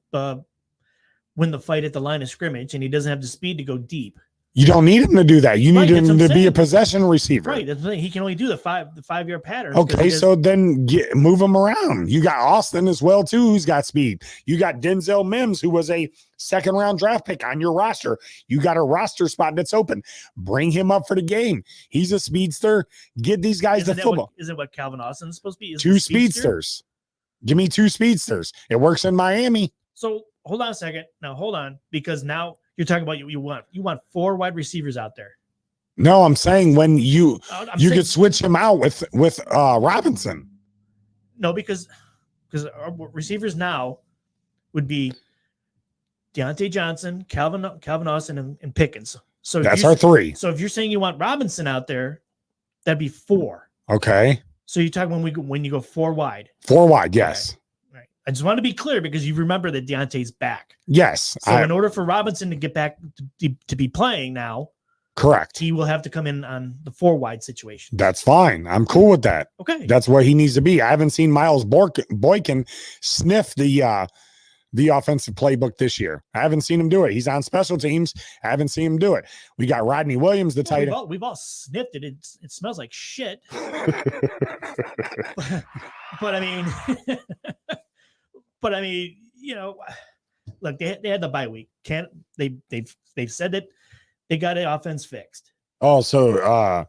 win the fight at the line of scrimmage, and he doesn't have the speed to go deep. You don't need him to do that. You Right, need that's him what I'm to be a saying. possession receiver. Right, that's the thing. He can only do the 5-yard pattern. Okay, so then move him around. You got Austin as well too, who's got speed. You got Denzel Mims, who was a second-round draft pick on your roster. You got a roster spot that's open. Bring him up for the game. He's a speedster. Get these guys to football. Isn't what Calvin Austin's supposed to be? Two speedsters. Give me 2 speedsters. It works in Miami. So hold on a second. Now hold on, because now you're talking about you want 4 wide receivers out there. No, I'm saying when you saying, could switch him out with Robinson. No, because our receivers now would be Deontay Johnson, Calvin Austin, and Pickens. So that's our 3. So if you're saying you want Robinson out there, that'd be 4. Okay. So you're talking when you go 4 wide. 4 wide, yes. Right. I just want to be clear because you remember that Deontay's back. Yes. So in order for Robinson to get back to be playing now, correct, he will have to come in on the 4 wide situation. That's fine. I'm cool with that. Okay. That's what he needs to be. I haven't seen Miles Boykin sniff the offensive playbook this year. I haven't seen him do it. He's on special teams. I haven't seen him do it. We got Rodney Williams, the tight end. We've all sniffed it. It smells like shit. but I mean, look, they had the bye week. They've said that they got an offense fixed. Oh, so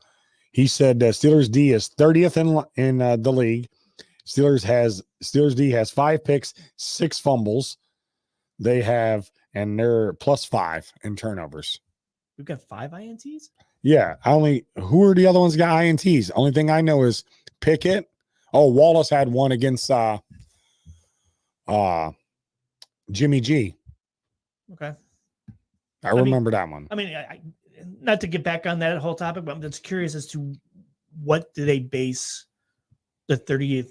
he said Steelers D is 30th in the league. Steelers D has 5 picks, 6 fumbles. They're +5 in turnovers. We've got 5 INTs. Yeah, who are the other ones got INTs? Only thing I know is Pickett. Oh, Wallace had one against Jimmy G. Okay. I remember that one. I mean, not to get back on that whole topic, but I'm just curious as to what do they base the 30th,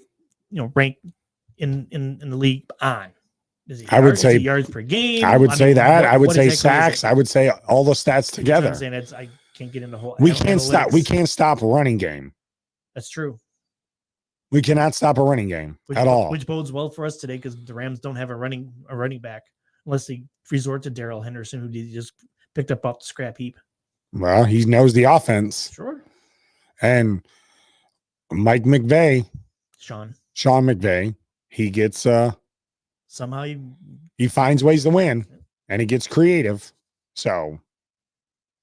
rank in the league on? I would say yards per game. I would say that. I would say exactly sacks. I would say all the stats together. I'm saying I can't get into the whole. We can't stop. We can't stop a running game. That's true. We cannot stop a running game at all. Which bodes well for us today because the Rams don't have a running back unless they resort to Darrell Henderson, who they just picked up off the scrap heap. Well, he knows the offense. Sure. And Mike McVay, Sean McVay, he gets somehow he finds ways to win and he gets creative. So,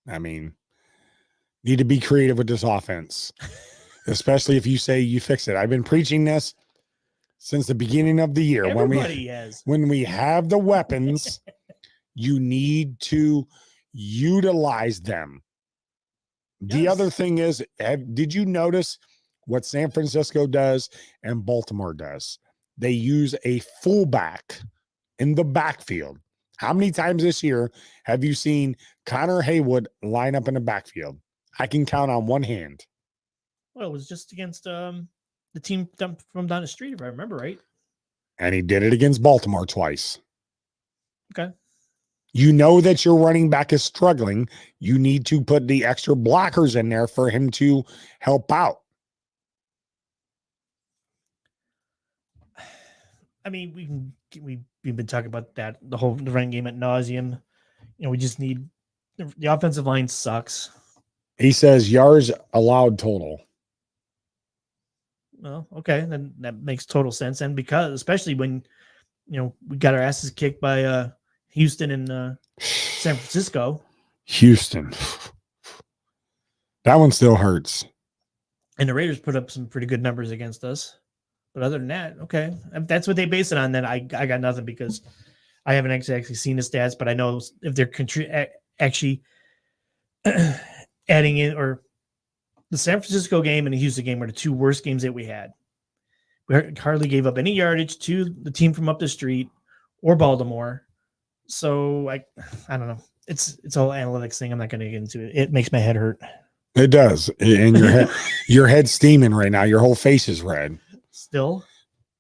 I mean, need to be creative with this offense, especially if you say you fix it. I've been preaching this since the beginning of the year. When we have the weapons, you need to utilize them. Yes. The other thing is, did you notice what San Francisco does and Baltimore does? They use a fullback in the backfield. How many times this year have you seen Connor Haywood line up in the backfield? I can count on one hand. Well, it was just against the team from down the street, if I remember right. And he did it against Baltimore twice. Okay. You know that your running back is struggling. You need to put the extra blockers in there for him to help out. I mean, we've been talking about that the running game at nauseum. We just need the offensive line sucks. He says yards allowed total. Well, okay, then that makes total sense. And because especially when we got our asses kicked by Houston and San Francisco. Houston. That one still hurts. And the Raiders put up some pretty good numbers against us. But other than that, okay. If that's what they base it on, then I got nothing because I haven't actually seen the stats, but I know if they're actually adding in, or the San Francisco game and the Houston game were the 2 worst games that we had. We hardly gave up any yardage to the team from up the street or Baltimore. So I don't know. It's all analytics thing. I'm not going to get into it. It makes my head hurt. It does. And your head's steaming right now. Your whole face is red. Still?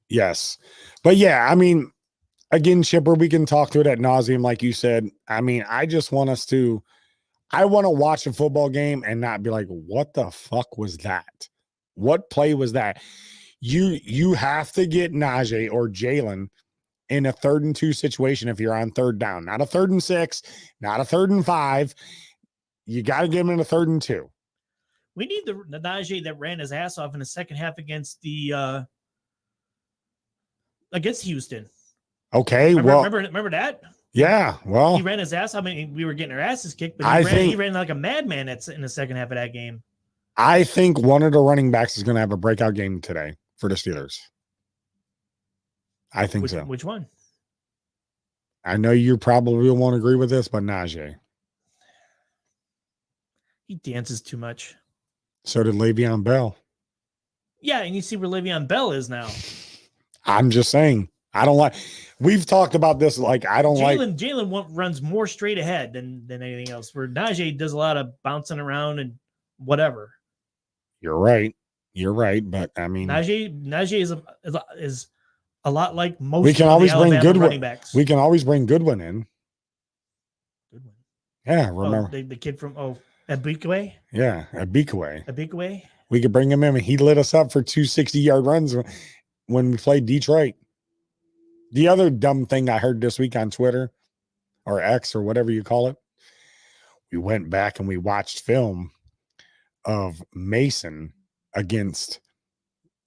Yes. But yeah, I mean, again, Chipper, we can talk to it at nauseum, like you said. I mean, I want to watch a football game and not be like, what the fuck was that? What play was that? You have to get Najee or Jalen in a 3rd and 2 situation if you're on 3rd down, not a 3rd and 6, not a 3rd and 5. You got to give him in a 3rd and 2. We need the Najee that ran his ass off in the second half against Houston. Okay, remember that? Yeah, well, he ran his ass. I mean, we were getting our asses kicked, but he ran like a madman in the second half of that game. I think one of the running backs is going to have a breakout game today for the Steelers. I think so. Which one? I know you probably won't agree with this, but Najee. He dances too much. So did Le'Veon Bell. Yeah, and you see where Le'Veon Bell is now. I'm just saying. I don't like. We've talked about this. Like I don't like. Jalen runs more straight ahead than anything else. Where Najee does a lot of bouncing around and whatever. You're right. But I mean, Najee is a lot like most. We can always bring Goodwin. Running backs. We can always bring Goodwin in. Goodwin. Yeah, remember the kid from Abikwe? Yeah, Abikwe. Abikwe. We could bring him in. He lit us up for 2 60-yard runs when we played Detroit. The other dumb thing I heard this week on Twitter or X or whatever you call it, we went back and we watched film of Mason against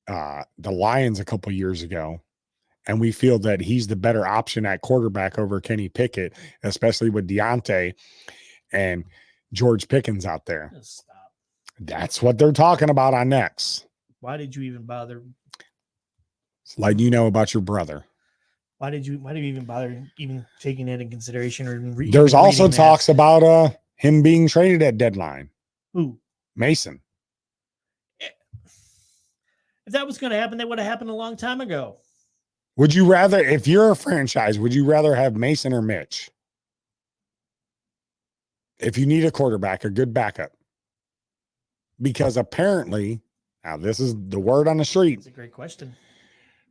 the Lions a couple years ago. And we feel that he's the better option at quarterback over Kenny Pickett, especially with Deontay and George Pickens out there. Stop. That's what they're talking about on X. Why did you even bother? It's like you know about your brother. Why did you even bother even taking that in consideration? Or there's also talks about him being traded at deadline. Who? Mason. If that was going to happen, that would have happened a long time ago. Would you rather, if you're a franchise, would you rather have Mason or Mitch? If you need a quarterback, a good backup. Because apparently, now this is the word on the street. That's a great question.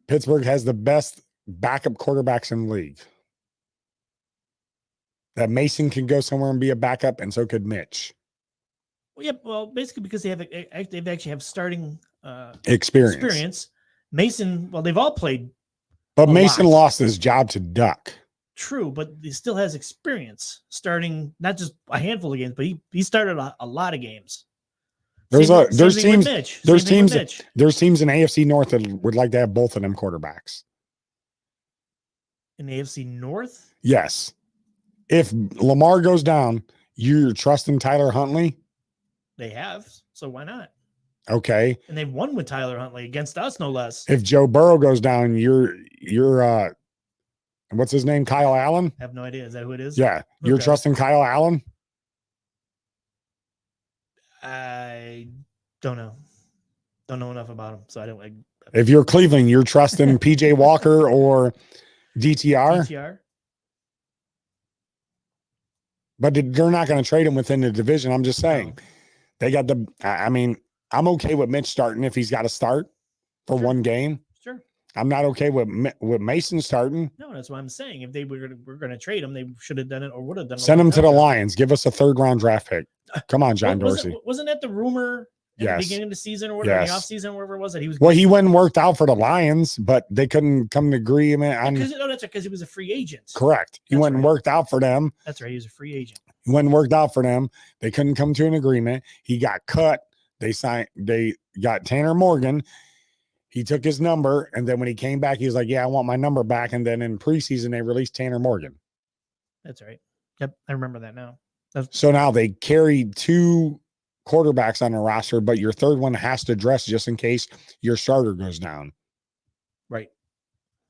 Pittsburgh has the best backup quarterbacks in the league. That Mason can go somewhere and be a backup, and so could Mitch. Well, yeah, well, basically because they actually have starting experience. Mason, well, they've all played. But Mason lost his job to Duck. True, but he still has experience starting not just a handful of games, but he started a lot of games. There's teams in AFC North that would like to have both of them quarterbacks. In AFC North? Yes. If Lamar goes down, you're trusting Tyler Huntley? They have, so why not? Okay. And they've won with Tyler Huntley against us, no less. If Joe Burrow goes down, you're what's his name? Kyle Allen? I have no idea. Is that who it is? Yeah. You're trusting Kyle Allen? I don't know. Don't know enough about him, so I don't like. If you're Cleveland, you're trusting PJ Walker or DTR? DTR. But they're not going to trade him within the division. I'm just saying. No. They got I'm okay with Mitch starting if he's got to start for one game. Sure. I'm not okay with Mason starting. No, that's what I'm saying. If they were going to trade him, they should have done it or would have done it. Send him to the Lions. Give us a 3rd-round draft pick. Come on, John Dorsey. Wasn't that the rumor at the beginning of the season or whatever, the offseason, wherever it was, that he was? Well, he went and worked out for the Lions, but they couldn't come to agreement on. That's because he was a free agent. Correct. He went and worked out for them. That's right. He was a free agent. He went and worked out for them. They couldn't come to an agreement. He got cut. They got Tanner Morgan. He took his number, and then when he came back, he was like, "Yeah, I want my number back." And then in preseason, they released Tanner Morgan. That's right. Yep, I remember that now. So now they carry 2 quarterbacks on the roster, but your 3rd one has to dress just in case your starter goes down. Right.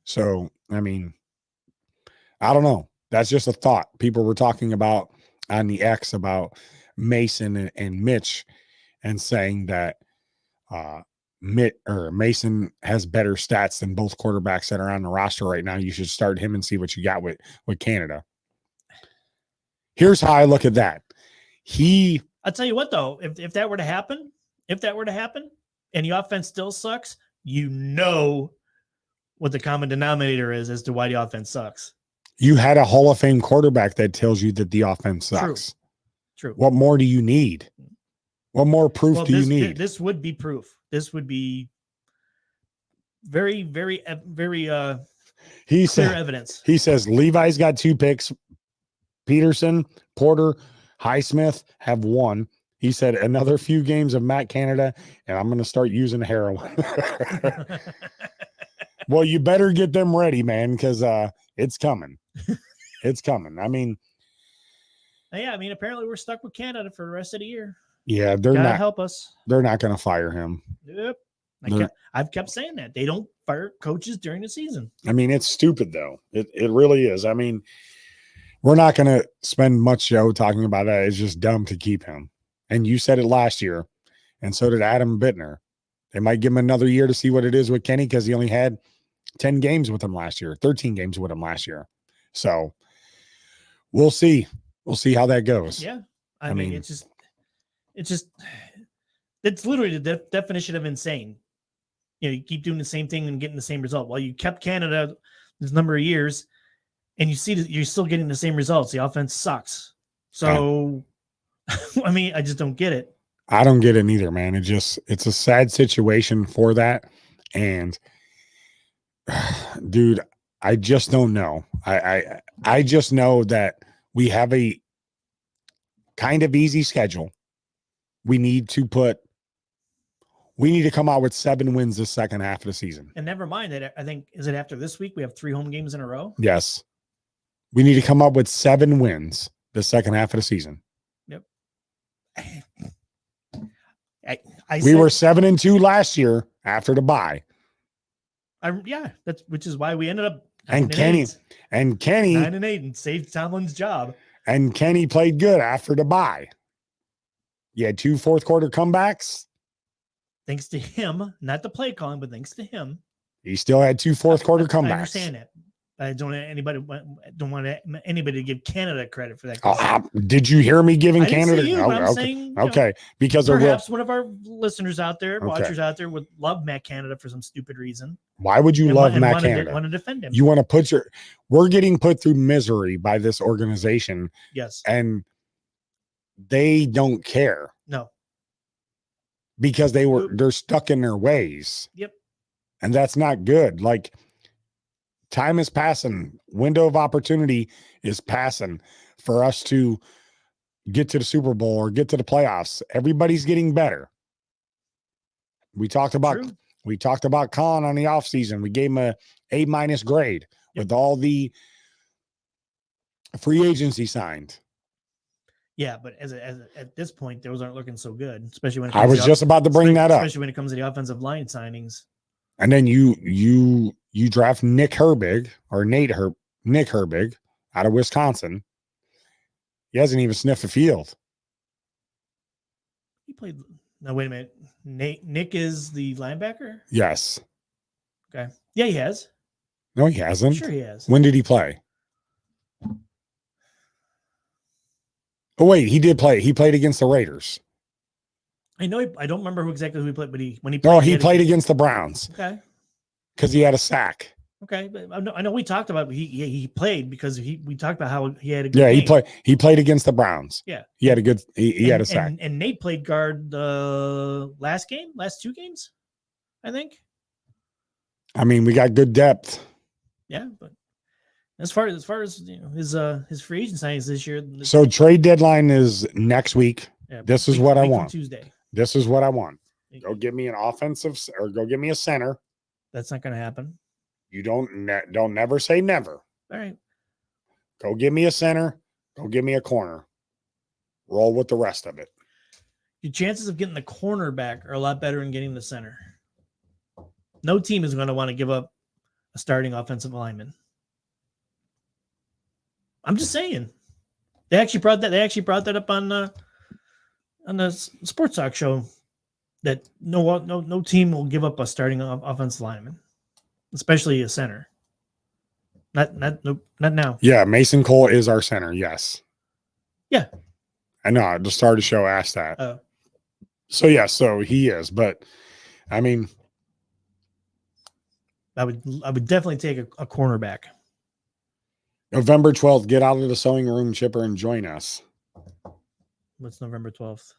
So, I mean, I don't know. That's just a thought. People were talking about on the X about Mason and Mitch and saying that Mason has better stats than both quarterbacks that are on the roster right now. You should start him and see what you got with Canada. Here's how I look at that. I'll tell you what, though, if that were to happen, and the offense still sucks, you know what the common denominator is as to why the offense sucks. You had a Hall of Fame quarterback that tells you that the offense sucks. True. What more do you need? What more proof do you need? This would be proof. This would be very, very, very He clear said, evidence. he says Levi's got 2 picks. Peterson, Porter, Highsmith have 1. He said another few games of Matt Canada, and I'm going to start using heroin. Well, you better get them ready, man, because it's coming. It's coming. I mean, yeah, I mean, apparently we're stuck with Canada for the rest of the year. yeah, they're Gotta not. help us. They're not going to fire him. Yep. They're- I've kept saying that they don't fire coaches during the season. I mean, it's stupid though. It really is. I mean, we're not going to spend much show talking about that. It's just dumb to keep him. And you said it last year, and so did Adam Bittner. They might give him another year to see what it is with Kenny because he only had 10 games with him last year, 13 games with him last year. So we'll see. We'll see how that goes. Yeah. I mean, it's literally the definition of insane. You know, you keep doing the same thing and getting the same result. Well, you kept Canada this number of years and you see that you're still getting the same results. The offense sucks. So, I mean, I just don't get it. I don't get it either, man. It's a sad situation for that. And dude, I just don't know. I just know that we have a kind of easy schedule. We need to come out with 7 wins the second half of the season. And never mind that. I think, is it after this week? We have 3 home games in a row. Yes. We need to come up with 7 wins the second half of the season. Yep. We were 7-2 last year after the bye. Which is why we ended up And Kenny 9-8 and saved Tomlin's job. And Kenny played good after the bye. You had 2 fourth quarter comebacks. Thanks to him, not the play calling, but thanks to him. He still had 2 fourth quarter comebacks. I understand that. I don't want anybody to give Canada credit for that. Did you hear me giving I didn't Canada? say you, but I'm okay. saying, okay, because perhaps one of our listeners out there, Okay. watchers out there, would love Matt Canada for some stupid reason. Why would you love Matt Canada? Want to defend him? You want to we're getting put through misery by this organization. Yes, and they don't care. No, because they're stuck in their ways. Yep, and that's not good. Like, time is passing. Window of opportunity is passing for us to get to the Super Bowl or get to the playoffs. Everybody's getting better. We talked about Khan on the offseason. We gave him a A- grade with all the free agency signed. Yeah, but at this point, those aren't looking so good, especially when it I was just about to bring that up. Especially when it comes to the offensive line signings. And then you draft Nick Herbig out of Wisconsin. He hasn't even sniffed the field. He played. No, wait a minute. Nick is the linebacker? Yes. Okay. Yeah, he has. No, he hasn't. Sure he has. When did he play? Oh, wait, he did play. He played against the Raiders. I know. I don't remember who he played, but when he played. No, he played against the Browns. Okay. Because he had a sack. Okay, but I know we talked about he played because we talked about how he had a good game. He played against the Browns. Yeah. He had a good he had a sack. And Nate played guard the last 2 games, I think. I mean, we got good depth. Yeah, but as far as his free agent signings this year. So trade deadline is next week. Yeah, this is what I want. Tuesday. This is what I want. Go give me an offensive or go give me a center. That's not going to happen. You don't never say never. All right. Go give me a center. Go give me a corner. Roll with the rest of it. Your chances of getting the cornerback are a lot better than getting the center. No team is going to want to give up a starting offensive lineman. I'm just saying. They actually brought that up on the Sports Talk show that no team will give up a starting offensive lineman, especially a center. Not now. Yeah, Mason Cole is our center. Yes. Yeah. I know. At the start of the show, asked that. So he is. But I mean, I would definitely take a cornerback. November 12th, get out of the sewing room, Chipper, and join us. What's November 12th?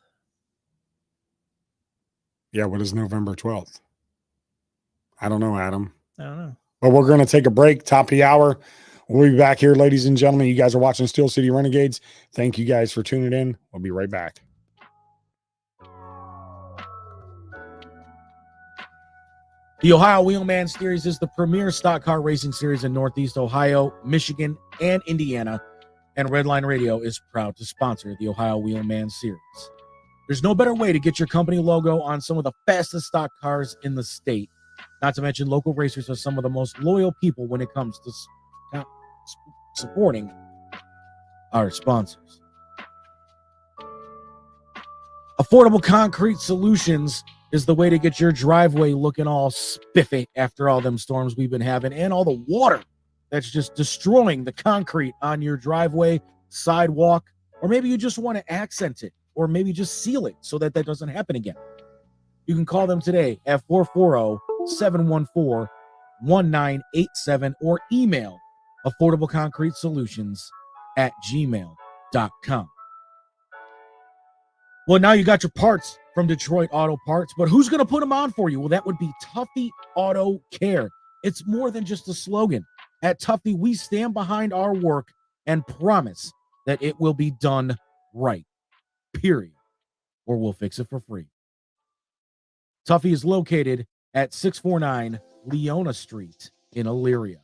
Yeah, what is November 12th? I don't know, Adam. I don't know. But we're going to take a break, top of the hour. We'll be back here, ladies and gentlemen. You guys are watching Steel City Renegades. Thank you guys for tuning in. We'll be right back. The Ohio Wheelman Series is the premier stock car racing series in Northeast Ohio, Michigan, and Indiana, and Redline Radio is proud to sponsor the Ohio Wheelman Series. There's no better way to get your company logo on some of the fastest stock cars in the state. Not to mention, local racers are some of the most loyal people when it comes to supporting our sponsors. Affordable Concrete Solutions is the way to get your driveway looking all spiffy after all them storms we've been having and all the water that's just destroying the concrete on your driveway, sidewalk, or maybe you just want to accent it or maybe just seal it so that doesn't happen again. You can call them today at 440-714-1987 or email affordableconcretesolutions@gmail.com. Well, now you got your parts from Detroit Auto Parts, but who's going to put them on for you? Well, that would be Tuffy Auto Care. It's more than just a slogan. At Tuffy, we stand behind our work and promise that it will be done right, period, or we'll fix it for free. Tuffy is located at 649 Leona Street in Elyria.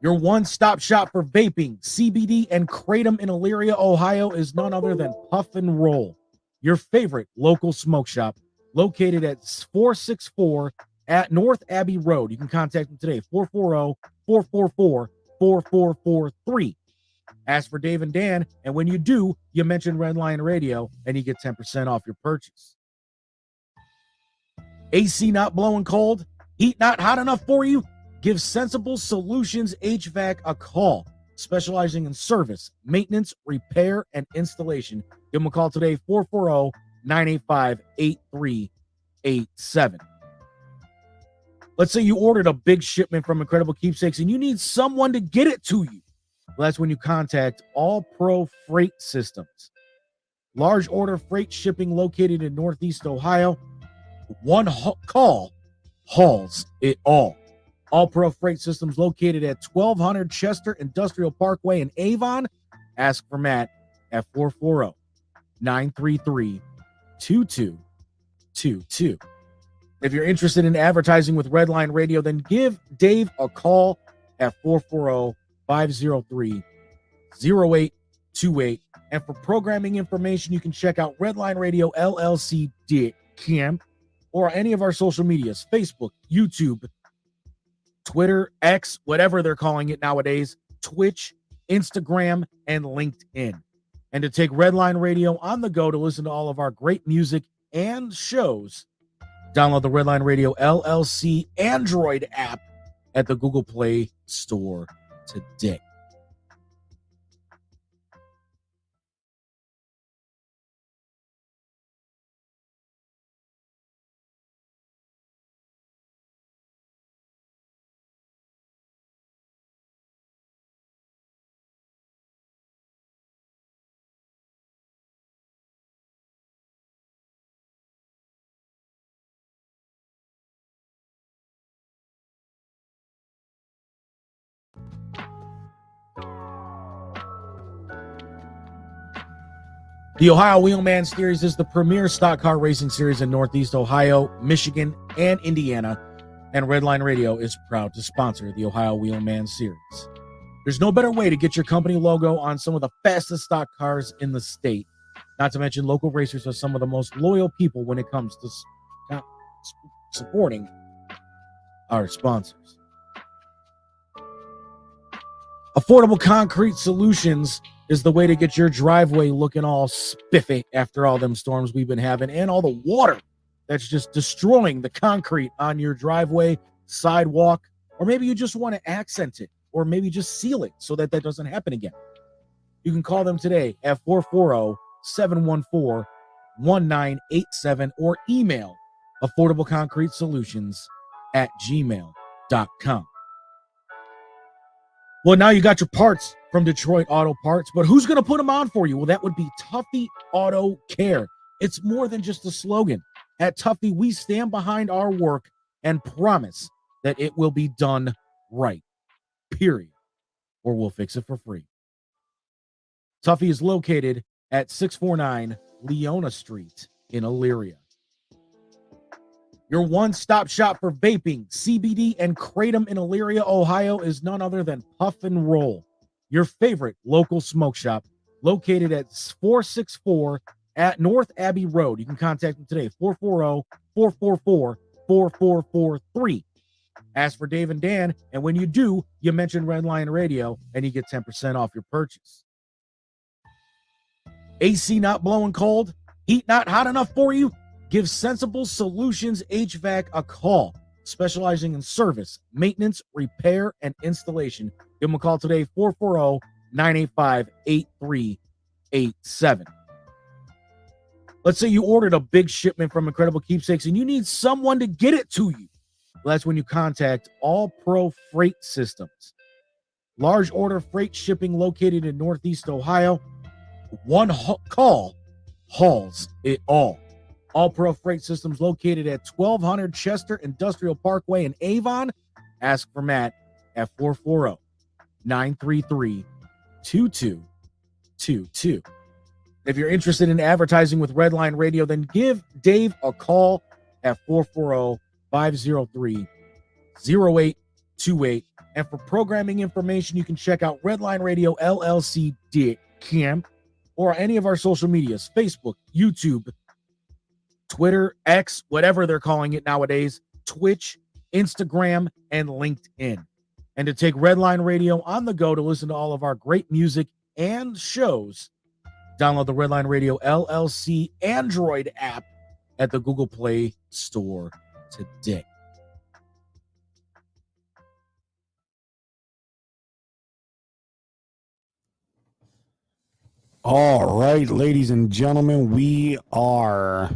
Your one-stop shop for vaping, CBD, and kratom in Elyria, Ohio is none other than Puff and Roll, your favorite local smoke shop located at 464 at North Abbey Road. You can contact them today, 440-444-4443. Ask for Dave and Dan, and when you do, you mention Redline Radio, and you get 10% off your purchase. AC not blowing cold? Heat not hot enough for you? Give Sensible Solutions HVAC a call, specializing in service, maintenance, repair, and installation. Give them a call today, 440-985-8387. Let's say you ordered a big shipment from Incredible Keepsakes and you need someone to get it to you. Well, that's when you contact All Pro Freight Systems. Large order freight shipping located in Northeast Ohio. One call hauls it all. All Pro Freight Systems located at 1200 Chester Industrial Parkway in Avon. Ask for Matt at 440-933-2222. If you're interested in advertising with Redline Radio, then give Dave a call at 440-503-0828. And for programming information, you can check out Redline Radio LLC.com or any of our social medias, Facebook, YouTube, Twitter, X, whatever they're calling it nowadays, Twitch, Instagram, and LinkedIn. And to take Redline Radio on the go to listen to all of our great music and shows, download the Redline Radio LLC Android app at the Google Play Store today. The Ohio Wheelman Series is the premier stock car racing series in Northeast Ohio, Michigan, and Indiana, and Redline Radio is proud to sponsor the Ohio Wheelman Series. There's no better way to get your company logo on some of the fastest stock cars in the state. Not to mention, local racers are some of the most loyal people when it comes to supporting our sponsors. Affordable Concrete Solutions is the way to get your driveway looking all spiffy after all them storms we've been having and all the water that's just destroying the concrete on your driveway, sidewalk, or maybe you just want to accent it or maybe just seal it so that doesn't happen again. You can call them today at 440-714-1987 or email affordableconcretesolutions@gmail.com. Well, now you got your parts from Detroit Auto Parts, but who's going to put them on for you? Well, that would be Tuffy Auto Care. It's more than just a slogan. At Tuffy, we stand behind our work and promise that it will be done right, period, or we'll fix it for free. Tuffy is located at 649 Leona Street in Elyria. Your one-stop shop for vaping, CBD, and kratom in Elyria, Ohio is none other than Puff and Roll, your favorite local smoke shop located at 464 at North Abbey Road. You can contact them today, 440-444-4443. Ask for Dave and Dan, and when you do, you mention Redline Radio, and you get 10% off your purchase. AC not blowing cold? Heat not hot enough for you? Give Sensible Solutions HVAC a call, specializing in service, maintenance, repair, and installation. Give them a call today, 440-985-8387. Let's say you ordered a big shipment from Incredible Keepsakes and you need someone to get it to you. Well, that's when you contact All Pro Freight Systems. Large order freight shipping located in Northeast Ohio. One call hauls it all. All Pro Freight Systems located at 1200 Chester Industrial Parkway in Avon. Ask for Matt at 440-933-2222. If you're interested in advertising with Redline Radio, then give Dave a call at 440-503-0828. And for programming information, you can check out redlineradio.llc.com or any of our social medias, Facebook, YouTube, Twitter, X, whatever they're calling it nowadays, Twitch, Instagram, and LinkedIn. And to take Redline Radio on the go to listen to all of our great music and shows, download the Redline Radio LLC Android app at the Google Play Store today. All right, ladies and gentlemen, we are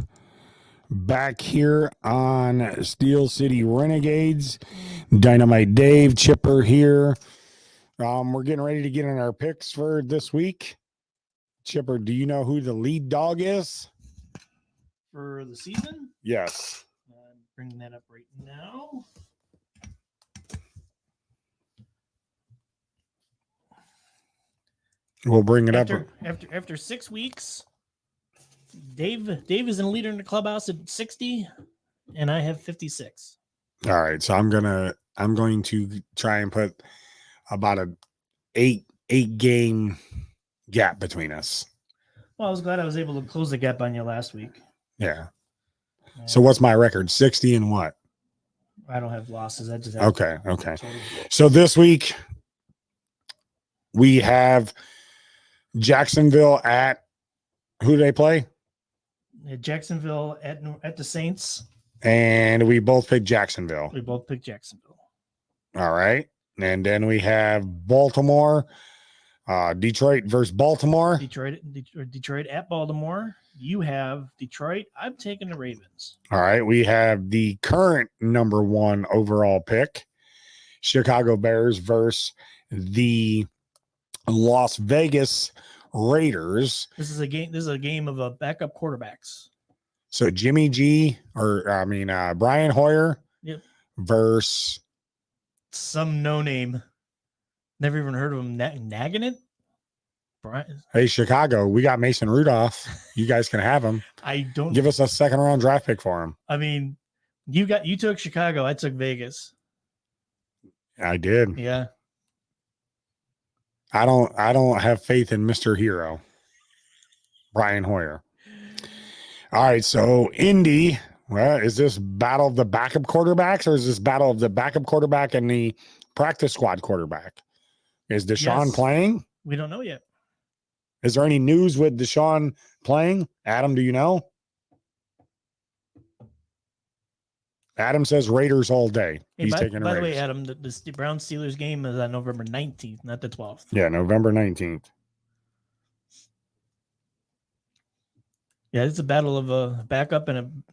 back here on Steel City Renegades. Dynamite Dave, Chipper here. We're getting ready to get in our picks for this week. Chipper, do you know who the lead dog is? For the season? Yes. I'm bringing that up right now. We'll bring it After 6 weeks, Dave is in a leader in the clubhouse at 60, and I have 56. All right, so I'm going to try and put about a eight game gap between us. Well, I was glad I was able to close the gap on you last week. Yeah. So what's my record? 60 and what? I don't have losses. I just have Okay. So this week we have Jacksonville at who do they play? Jacksonville at the Saints. And we both picked Jacksonville. We both picked Jacksonville. All right. And then we have Baltimore, Detroit versus Baltimore. Detroit at Baltimore. You have Detroit. I'm taking the Ravens. All right. We have the current number 1 overall pick, Chicago Bears versus the Las Vegas Raiders. This is a game of backup quarterbacks. So Brian Hoyer. Yep. Versus some no name. Never even heard of him. Nagging it. Brian. Hey, Chicago, we got Mason Rudolph. You guys can have him. I don't give us a 2nd round draft pick for him. I mean, you took Chicago. I took Vegas. I did. Yeah. I don't have faith in Mr. Hero, Brian Hoyer. All right, so Indy. Well, is this battle of the backup quarterbacks, or is this battle of the backup quarterback and the practice squad quarterback? Is Deshaun playing? We don't know yet. Is there any news with Deshaun playing? Adam, do you know? Adam says Raiders all day. He's taking by Raiders. the way, Adam, the Browns-Steelers game is on November 19th, not the 12th. Yeah, November 19th. Yeah, it's a battle of a backup and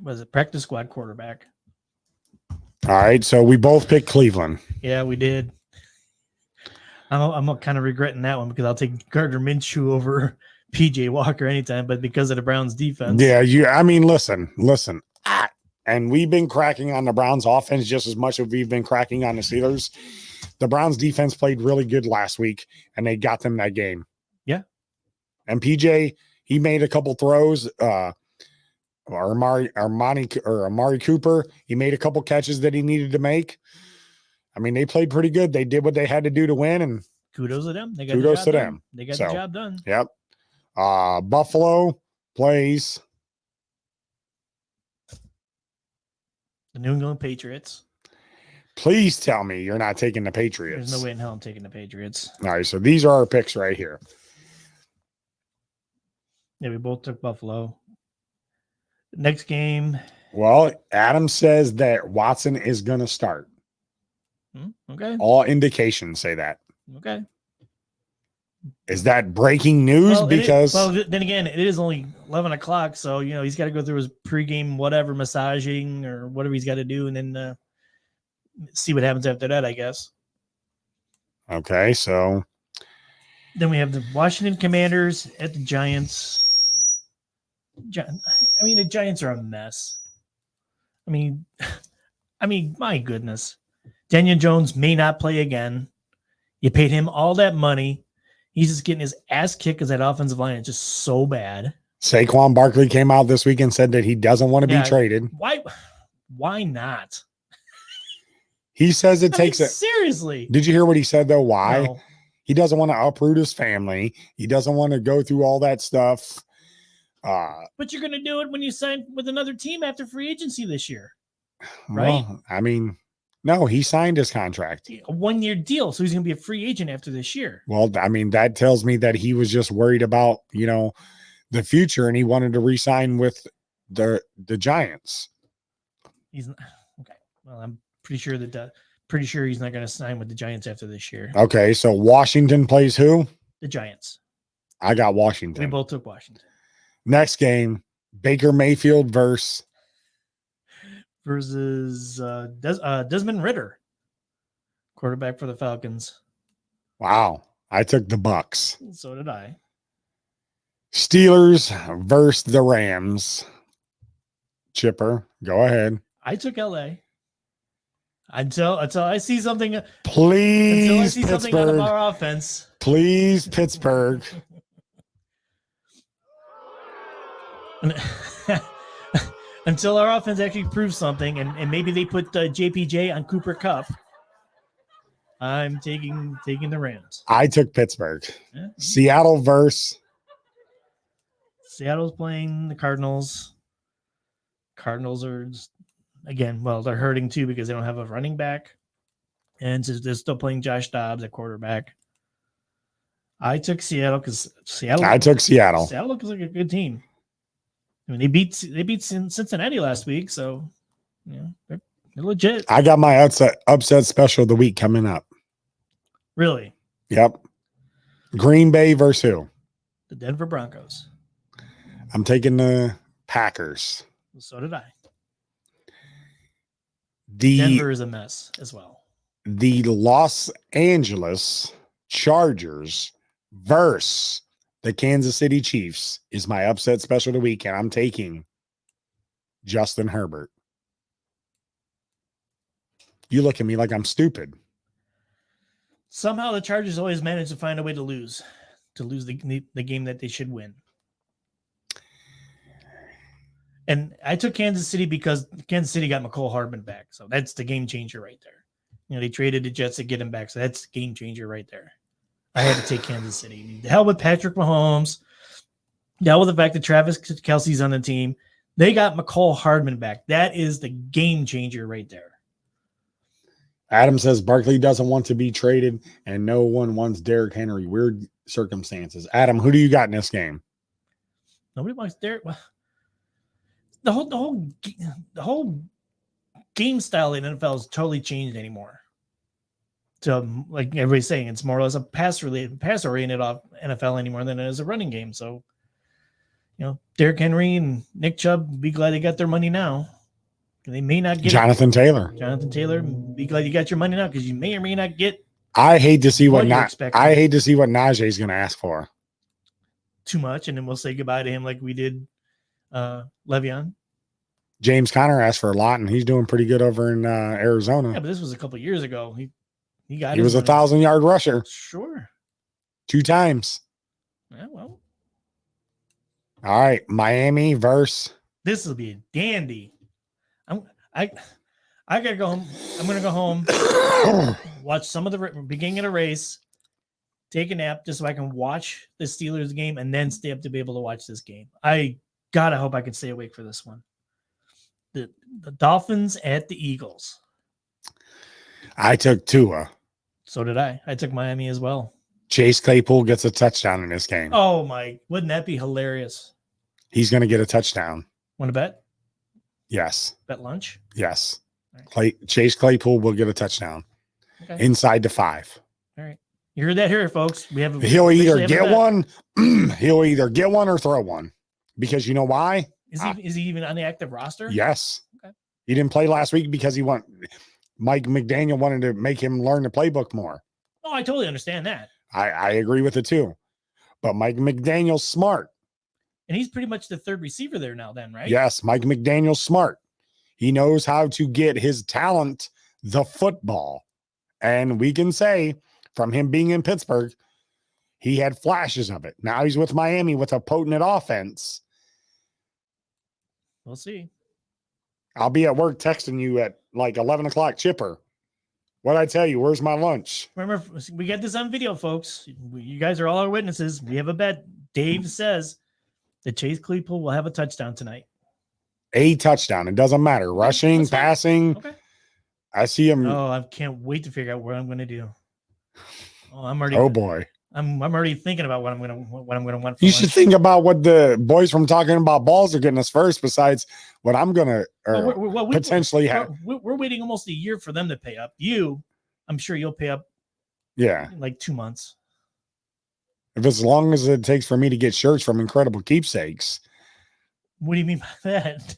was it practice squad quarterback. All right, so we both picked Cleveland. Yeah, we did. I'm kind of regretting that one because I'll take Gardner Minshew over PJ Walker anytime, but because of the Browns defense. Yeah, listen. and we've been cracking on the Browns offense just as much as we've been cracking on the Steelers. The Browns defense played really good last week, and they got them that game. Yeah. And PJ, he made a couple throws. Amari Cooper, he made a couple catches that he needed to make. I mean, they played pretty good. They did what they had to do to win, and kudos to them. They got kudos the job to done. them. They got So, the job done. Yep. Buffalo plays The New England Patriots. Please tell me you're not taking the Patriots. There's no way in hell I'm taking the Patriots. All right, so these are our picks right here. Yeah, we both took Buffalo. Next game. Well, Adam says that Watson is going to start. Okay. All indications say that. Okay. Is that breaking news? Then again, it is only 11 o'clock, so he's got to go through his pregame whatever massaging or whatever he's got to do, and then see what happens after that, I guess. Okay, so then we have the Washington Commanders at the Giants. I mean, the Giants are a mess. I mean, my goodness. Daniel Jones may not play again. You paid him all that money. He's just getting his ass kicked because that offensive line is just so bad. Saquon Barkley came out this week and said that he doesn't want to be traded. Why not? He says it takes it. Seriously. Did you hear what he said, though? Why? No. He doesn't want to uproot his family. He doesn't want to go through all that stuff. But you're going to do it when you sign with another team after free agency this year, right? Well, I mean, no, he signed his contract. A 1-year deal, so he's going to be a free agent after this year. Well, I mean, that tells me that he was just worried about, the future, and he wanted to re-sign with the Giants. He's okay. Well, I'm pretty sure he's not going to sign with the Giants after this year. Okay, so Washington plays who? The Giants. I got Washington. We both took Washington. Next game, Baker Mayfield versus Desmond Ridder, quarterback for the Falcons. Wow, I took the Bucks. So did I. Steelers versus the Rams. Chipper, go ahead. I took LA. Until I see something. Please, until I see Pittsburgh. something out of our offense. Please, Pittsburgh. Until our offense actually proves something, and maybe they put JPJ on Cooper Kupp, I'm taking the Rams. I took Pittsburgh. Yeah. Seattle's playing the Cardinals. Cardinals are they're hurting too because they don't have a running back, and they're still playing Josh Dobbs at quarterback. I took Seattle because I took Seattle. Seattle looks like a good team. I mean, they beat Cincinnati last week, so they're legit. I got my upset special of the week coming up. Really? Yep. Green Bay versus who? The Denver Broncos. I'm taking the Packers. So did I. Denver is a mess as well. The Los Angeles Chargers versus the Kansas City Chiefs is my upset special of the week, and I'm taking Justin Herbert. You look at me like I'm stupid. Somehow the Chargers always manage to find a way to lose the game that they should win. And I took Kansas City because Kansas City got McCole Hardman back. So that's the game changer right there. They traded the Jets to get him back. So that's the game changer right there. I had to take Kansas City. The hell with Patrick Mahomes. The hell with the fact that Travis Kelce's on the team. They got McCole Hardman back. That is the game changer right there. Adam says Barkley doesn't want to be traded, and no one wants Derrick Henry. Weird circumstances. Adam, who do you got in this game? Nobody wants Derrick. Well, the whole game style in the NFL has totally changed anymore. So, like everybody's saying, it's more or less a pass-oriented NFL anymore than it is a running game. So, Derrick Henry and Nick Chubb, be glad they got their money now. They may not get Jonathan Taylor, be glad you got your money now because you may or may not get. I hate to see what you're Najee is going to ask for. Too much, and then we'll say goodbye to him like we did Le'Veon. James Conner asked for a lot, and he's doing pretty good over in Yeah, Arizona. but this was a couple years ago. He got He was his a money. 1,000-yard rusher Sure. 2 times. Yeah, well, All right, Miami versus. this will be a dandy. I gotta go home. I'm gonna go home, watch some of the beginning of the race, take a nap just so I can watch the Steelers game and then stay up to be able to watch this game. I gotta hope I can stay awake for this one. The Dolphins at the Eagles. I took Tua. So did I. I took Miami as well. Chase Claypool gets a touchdown in this game. Oh my, wouldn't that be hilarious? He's going to get a touchdown. Want to bet? Yes. Bet lunch? Yes. Right. Chase Claypool will get a touchdown Okay. inside the 5. All right. You heard that here, folks. He'll either get one, he'll either get one or throw one. Because you know why? Is he even on the active roster? Yes. Okay. He didn't play last week because Mike McDaniel wanted to make him learn the playbook more. Oh, I totally understand that. I agree with it too. But Mike McDaniel's smart. And he's pretty much the third receiver there now, then, right? Yes, Mike McDaniel's smart. He knows how to get his talent the football. And we can say from him being in Pittsburgh, he had flashes of it. Now he's with Miami with a potent offense. We'll see. I'll be at work texting you at like 11 o'clock, Chipper. What'd I tell you? Where's my lunch? Remember, we got this on video, folks. You guys are all our witnesses. We have a bet. Dave says that Chase Claypool will have a touchdown tonight. A touchdown. It doesn't matter. Rushing, That's fine. passing. Okay. I see him. Oh, I can't wait to figure out what I'm going to do. Oh, I'm already. Oh boy. I'm already thinking about what I'm gonna want. For You lunch. should think about what the boys from Talking About Balls are getting us first, besides what I'm gonna potentially have. We're waiting almost a year for them to pay up. I'm sure you'll pay up. Yeah, in like 2 months. if as long as it takes for me to get shirts from Incredible Keepsakes. What do you mean by that?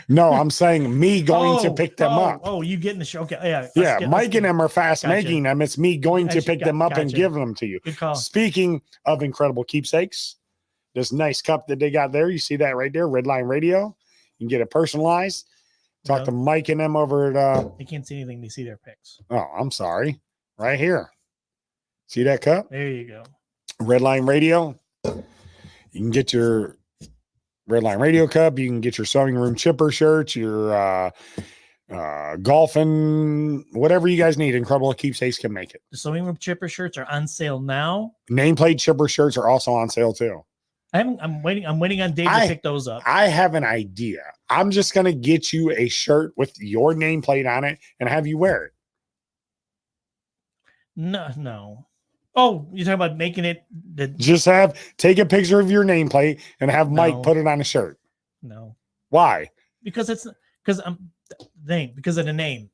No, I'm saying me going to pick them up. Oh, you getting the show? Okay, yeah, Yeah, Mike and them are fast Gotcha. making them. It's me going to pick them up and Gotcha. give them to you. Good call. Speaking of Incredible Keepsakes, this nice cup that they got there, you see that right there, Red Line Radio. You can get it personalized. Talk to Mike and them over at They can't see anything. They see their pics. oh, I'm sorry. Right here. See that cup? There you go. Red Line Radio. You can get your Red Line Radio cup. You can get your Sewing Room Chipper shirts, your golfing, whatever you guys need. Incredible Keepsakes can make it. The Sewing Room Chipper shirts are on sale now. Nameplate Chipper shirts are also on sale too. I'm waiting on Dave to pick those up. I have an idea. I'm just gonna get you a shirt with your nameplate on it and have you wear it. No. Oh, you're talking about making it Just take a picture of your nameplate and have Mike No. put it on a shirt. No. Why? Because of the name.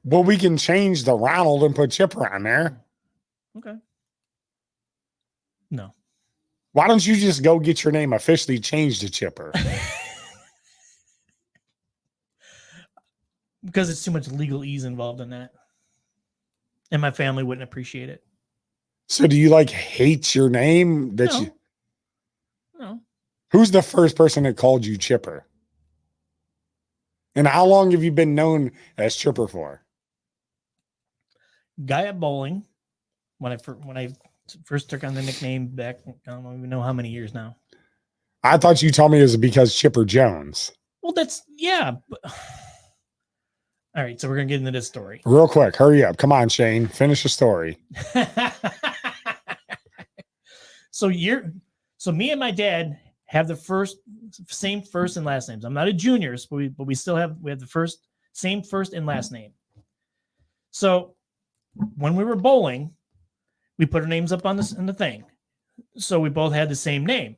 Well, we can change the Ronald and put Chipper on there. Okay. No. Why don't you just go get your name officially changed to Chipper? Because it's too much legalese involved in that. And my family wouldn't appreciate it. So do you hate your name that No. Who's the first person that called you Chipper? And how long have you been known as Chipper for? Guy at bowling. When I first took on the nickname back, I don't even know how many years now. I thought you told me it was because Chipper Jones. Well, But... All right, so we're gonna get into this story. Real quick, hurry up. Come on, Shane. Finish the story. So me and my dad have the same first and last names. I'm not a juniors, but we still have the same first and last name. So when we were bowling, we put our names up on the thing. So we both had the same name.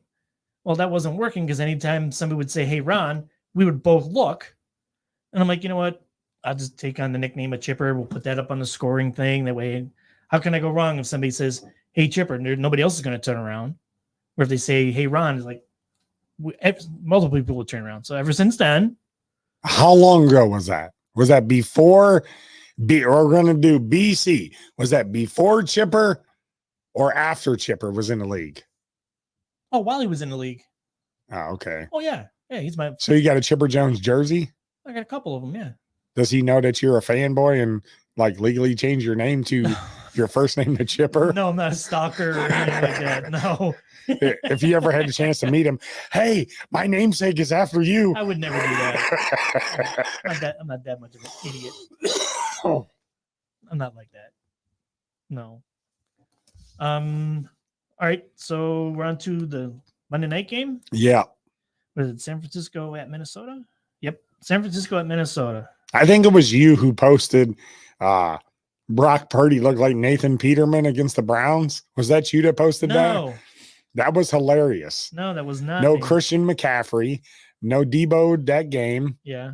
Well, that wasn't working because anytime somebody would say, "Hey, Ron," we would both look. And I'm like, you know what? I'll just take on the nickname of Chipper. We'll put that up on the scoring thing. That way, how can I go wrong if somebody says, "Hey, Chipper," nobody else is going to turn around. Or if they say, "Hey, Ron," it's like multiple people will turn around. So ever since then. How long ago was that? Was that before we're going to do BC? Was that before Chipper or after Chipper was in the league? Oh, while he was in the league. Oh, okay. Oh yeah, he's my. So you got a Chipper Jones jersey? I got a couple of them. Yeah. Does he know that you're a fanboy and like legally change your name to your first name to Chipper? No, I'm not a stalker or anything like that. No. If you ever had the chance to meet him, hey, my namesake is after you. I would never do that. I'm not that much of an idiot. I'm not like that. No. All right. So we're on to the Monday night game. Yeah. Was it San Francisco at Minnesota? Yep. San Francisco at Minnesota. I think it was you who posted Brock Purdy looked like Nathan Peterman against the Browns. Was that you that posted that? No. That was hilarious. No, that was not. No me. Christian McCaffrey. No Debo that game. Yeah.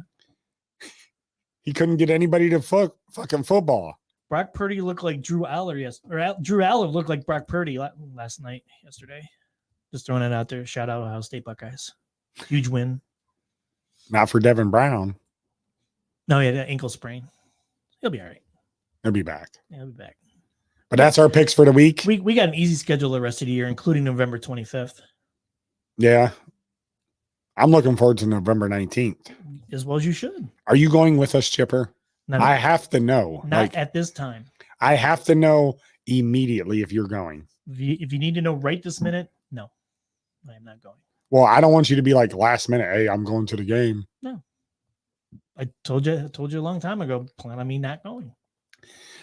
He couldn't get anybody to fucking football. Brock Purdy looked like Drew Aller Drew Aller looked like Brock Purdy yesterday. Just throwing it out there. Shout out Ohio State Buckeyes. Huge win. Not for Devin Brown. No, he had an ankle sprain. He'll be all right. He'll be back. Yeah, he'll be back. But that's our picks for the week. We got an easy schedule the rest of the year, including November 25th. Yeah. I'm looking forward to November 19th. As well as you should. Are you going with us, Chipper? Not, I have to know. not at this time. I have to know immediately if you're going. If you need to know right this minute, no, I am not going. Well, I don't want you to be like last minute. Hey, I'm going to the game. No. I told you a long time ago, plan on me not going.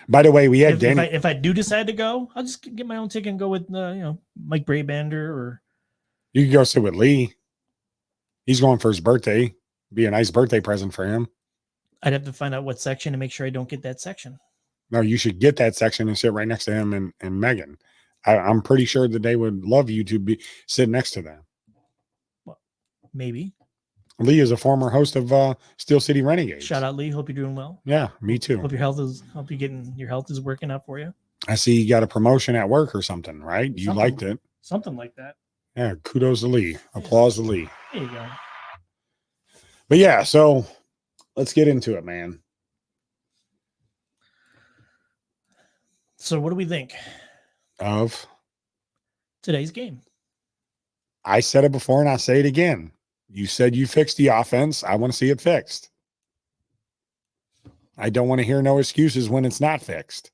By the way, we had Danny. If I do decide to go, I'll just get my own ticket and go with Mike Brabender or You could go sit with Lee. He's going for his birthday. Be a nice birthday present for him. I'd have to find out what section to make sure I don't get that section. No, you should get that section and sit right next to him and Megan. I'm pretty sure that they would love you to be sit next to them. Well, maybe. Lee is a former host of Steel City Renegades. Shout out Lee. Hope you're doing well. Yeah, me too. Hope your health is working out for you. I see you got a promotion at work or something, right? You liked it. Something like that. Yeah, kudos to Lee. Applause to Lee. There you go. But yeah, so let's get into it, man. So what do we think Of today's game? I said it before and I'll say it again. You said you fixed the offense. I want to see it fixed. I don't want to hear no excuses when it's not fixed.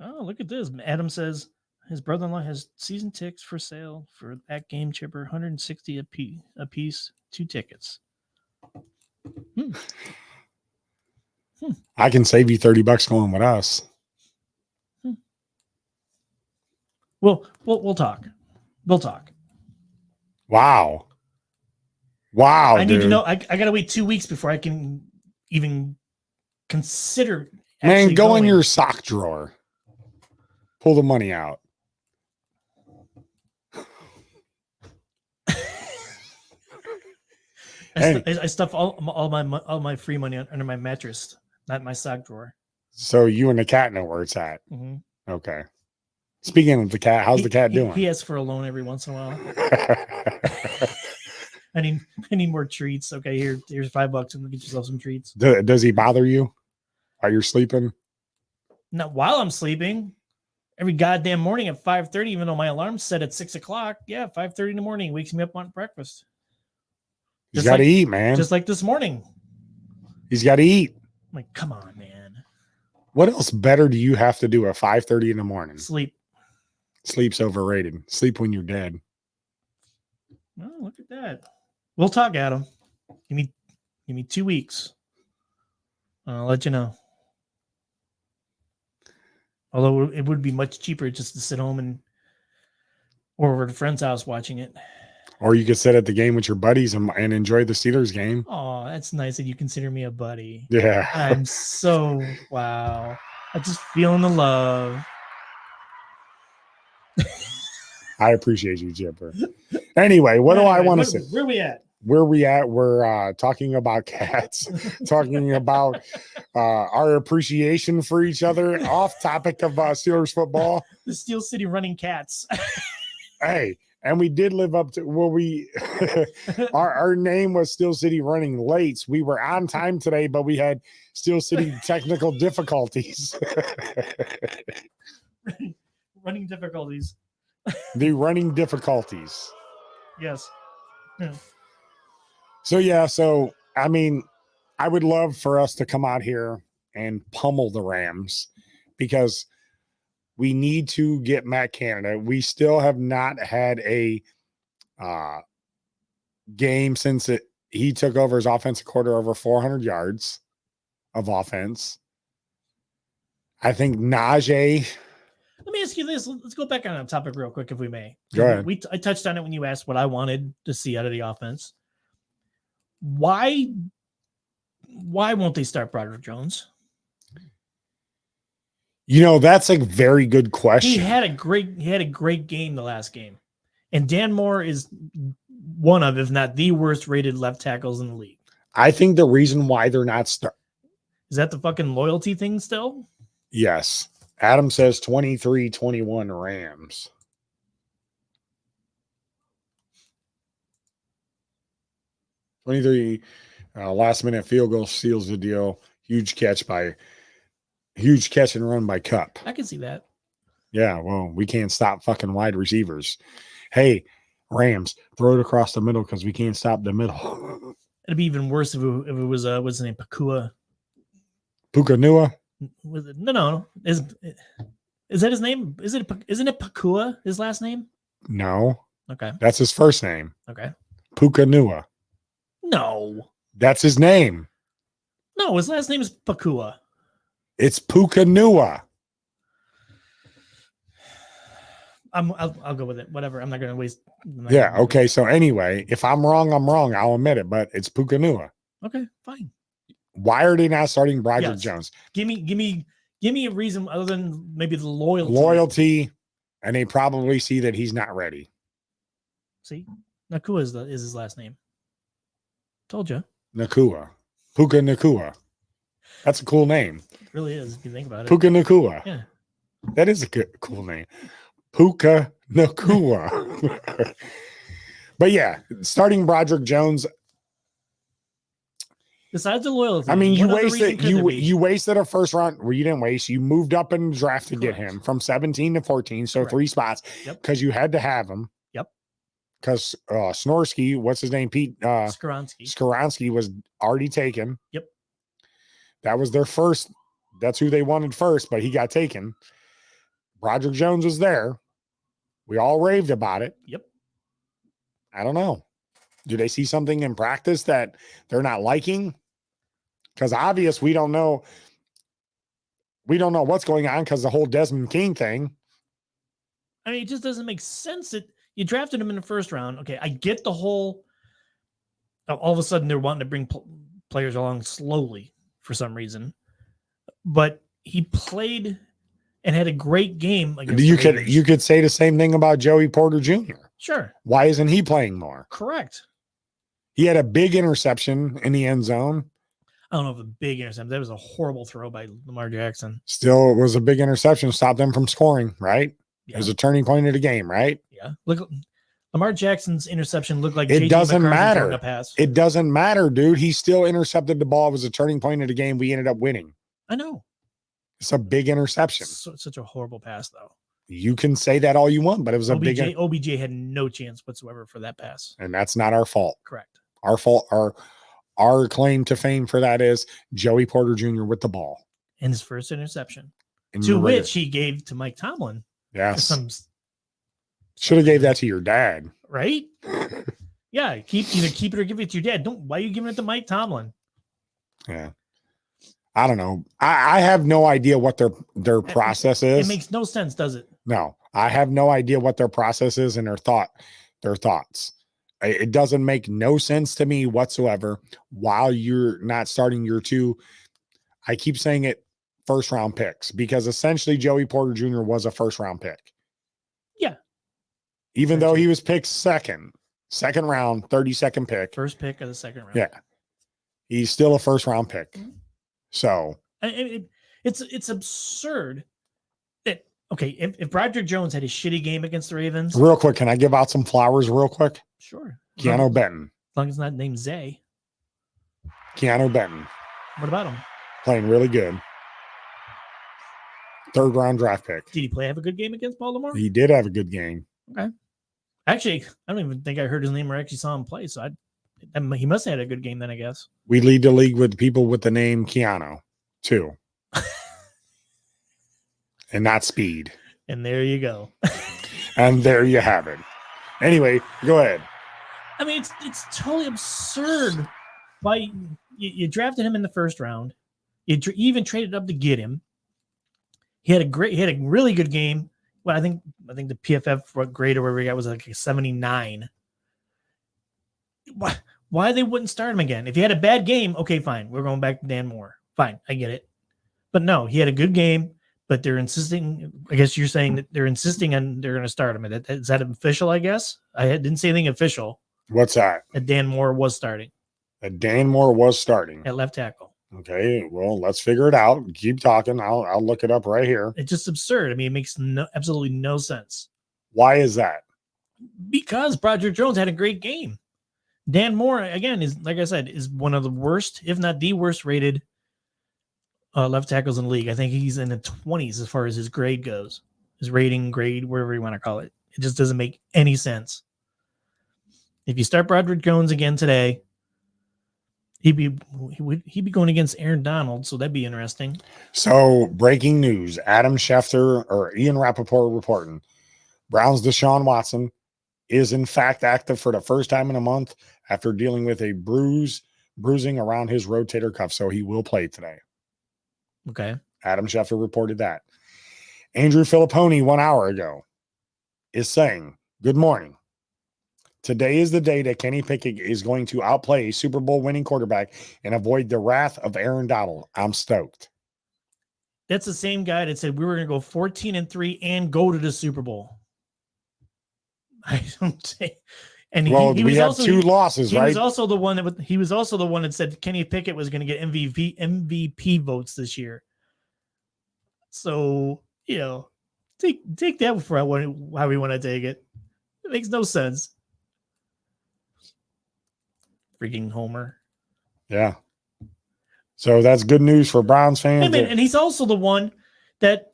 Oh, look at this. Adam says his brother-in-law has season tickets for sale for that game, Chipper, 160 a piece, 2 tickets. I can save you $30 going with us. Well, we'll talk. We'll talk. Wow. I need to dude. know. I got to wait 2 weeks before I can even consider. Man, go going. in your sock drawer. Pull the money out. I stuff all my free money under my mattress, not my sock drawer. So you and the cat know where it's at. Mm-hmm. Okay. Speaking of the cat, how's the cat doing? He asks for a loan every once in a while. I need more treats. Okay, here's $5 and get yourself some treats. Does he bother you while you're sleeping? Not while I'm sleeping. Every goddamn morning at 5:30, even though my alarm's set at 6 o'clock. Yeah, 5:30 in the morning, wakes me up on breakfast. He's got to eat, man. Just like this morning. He's got to eat. I'm like, come on, man. What else better do you have to do at 5:30 in the morning? Sleep. Sleep's overrated. Sleep when you're dead. Oh, look at that. We'll talk, Adam. Give me 2 weeks. I'll let you know. Although it would be much cheaper just to sit home or over at a friend's house watching it. Or you could sit at the game with your buddies and enjoy the Steelers game. Oh, that's nice that you consider me a buddy. Yeah. I'm so wow. I'm just feeling the love. I appreciate you, Chipper. Anyway, what do I want to say? Where are we at? Where we at? We're talking about cats, talking about our appreciation for each other. Off topic of Steelers football. The Steel City Running Cats. Hey, and we did live up to our name was Steel City Running Lates. We were on time today, but we had Steel City technical difficulties. Running difficulties. The running difficulties. Yes. So I mean, I would love for us to come out here and pummel the Rams because we need to get Matt Canada. We still have not had a game since he took over as offensive coordinator over 400 yards of offense. I think Najee. Let me ask you this. Let's go back on a topic real quick, if we may. Go ahead. I touched on it when you asked what I wanted to see out of the offense. Why won't they start Broderick Jones? That's a very good question. He had a great game the last game. And Dan Moore is one of, if not the worst rated left tackles in the league. I think the reason why they're not is that the fucking loyalty thing still? Yes. Adam says 23-21 Rams. Last minute field goal seals the deal. Huge catch and run by Cup. I can see that. Yeah, well, we can't stop fucking wide receivers. Hey, Rams, throw it across the middle because we can't stop the middle. It'd be even worse if it was what's his name, Pukanua? Was it? No. Is that his name? Isn't it Pakua, his last name? No. Okay. That's his first name. Okay. Pukanua. No. That's his name. No, his last name is Pakua. It's Pukanua. I'll go with it. Whatever. I'm not going to waste. Okay. So anyway, if I'm wrong, I'm wrong. I'll admit it, but it's Pukanua. Okay, fine. Why are they not starting Broderick Jones? Give me a reason other than maybe the Loyalty, and they probably see that he's not ready. See, Nakua is his last name. Told you. Nakua. Puka Nakua. That's a cool name. It really is, if you think about it. Puka Nakua. Yeah. That is a cool name. Puka Nakua. But yeah, starting Broderick Jones. Besides the loyalty, I mean, you wasted a first round. Well, you didn't waste. You moved up in the draft to get him from 17 to 14, so 3 spots because you had to have him. Yep. Because Snorsky, what's his name? Pete Skoronsky was already taken. Yep. That was their first. That's who they wanted first, but he got taken. Broderick Jones was there. We all raved about it. Yep. I don't know. Do they see something in practice that they're not liking? Because obvious, we don't know. We don't know what's going on because the whole Desmond King thing. I mean, it just doesn't make sense that you drafted him in the first round. Okay, I get the whole. All of a sudden, they're wanting to bring players along slowly for some reason, but he played and had a great game against. You could say the same thing about Joey Porter Jr. Sure. Why isn't he playing more? Correct. He had a big interception in the end zone. I don't know if a big interception. That was a horrible throw by Lamar Jackson. Still, it was a big interception. Stopped them from scoring, right? Yeah. It was a turning point of the game, right? Yeah. Look, Lamar Jackson's interception looked like it doesn't matter. A pass. It doesn't matter, dude. He still intercepted the ball. It was a turning point of the game. We ended up winning. I know. It's a big interception. Such a horrible pass, though. You can say that all you want, but it was OBJ had no chance whatsoever for that pass. And that's not our fault. Correct. Our fault. Our claim to fame for that is Joey Porter Jr. with the ball. And his first interception. To which he gave to Mike Tomlin. Yes. Should have gave that to your dad. Right? Yeah. Either keep it or give it to your dad. Why are you giving it to Mike Tomlin? Yeah. I don't know. I have no idea what their process is. It makes no sense, does it? No, I have no idea what their process is and their thoughts. It doesn't make no sense to me whatsoever. While you're not starting your 2, I keep saying it, first round picks, because essentially Joey Porter Jr. was a first round pick. Yeah. Even though he was picked second round, 32nd pick. First pick of the second round. Yeah. He's still a first round pick. Mm-hmm. So it's absurd that, okay, if Broderick Jones had a shitty game against the Ravens. Real quick, can I give out some flowers real quick? Sure. Keanu Benton. As long as it's not named Zay. Keanu Benton. What about him? Playing really good. 3rd round draft pick. Did he have a good game against Baltimore? He did have a good game. Okay. Actually, I don't even think I heard his name or actually saw him play. So he must have had a good game then, I guess. We lead the league with people with the name Keanu, too. And not Speed. And there you go. And there you have it. Anyway, go ahead. I mean, it's totally absurd. Why you drafted him in the first round? You even traded up to get him. He had a really good game. Well, I think the PFF grade or whatever he got was like a 79. Why they wouldn't start him again? If he had a bad game, okay, fine. We're going back to Dan Moore. Fine, I get it. But no, he had a good game. But they're insisting. I guess you're saying that they're insisting on they're going to start him. Is that official? I guess I didn't say anything official. What's that? That Dan Moore was starting. That Dan Moore was starting At left tackle. Okay, well, let's figure it out. Keep talking. I'll look it up right here. It's just absurd. I mean, it makes absolutely no sense. Why is that? Because Broderick Jones had a great game. Dan Moore, again, is, like I said, is one of the worst, if not the worst rated left tackles in the league. I think he's in the 20s as far as his grade goes. His rating, grade, whatever you want to call it. It just doesn't make any sense. If you start Broderick Jones again today, he'd be going against Aaron Donald, so that'd be interesting. So, breaking news: Adam Schefter or Ian Rappaport reporting Browns' Deshaun Watson is in fact active for the first time in a month after dealing with a bruising around his rotator cuff. So he will play today. Okay. Adam Schefter reported that. Andrew Filipponi 1 hour ago is saying, "Good morning. Today is the day that Kenny Pickett is going to outplay a Super Bowl winning quarterback and avoid the wrath of Aaron Donald. I'm stoked." That's the same guy that said we were going to go 14-3 and go to the Super Bowl. I don't say. And we have two losses, right? He was also the one that said Kenny Pickett was going to get MVP votes this year. So, take that for how we want to take it. It makes no sense. Freaking Homer. Yeah. So that's good news for Browns fans. And he's also the one that,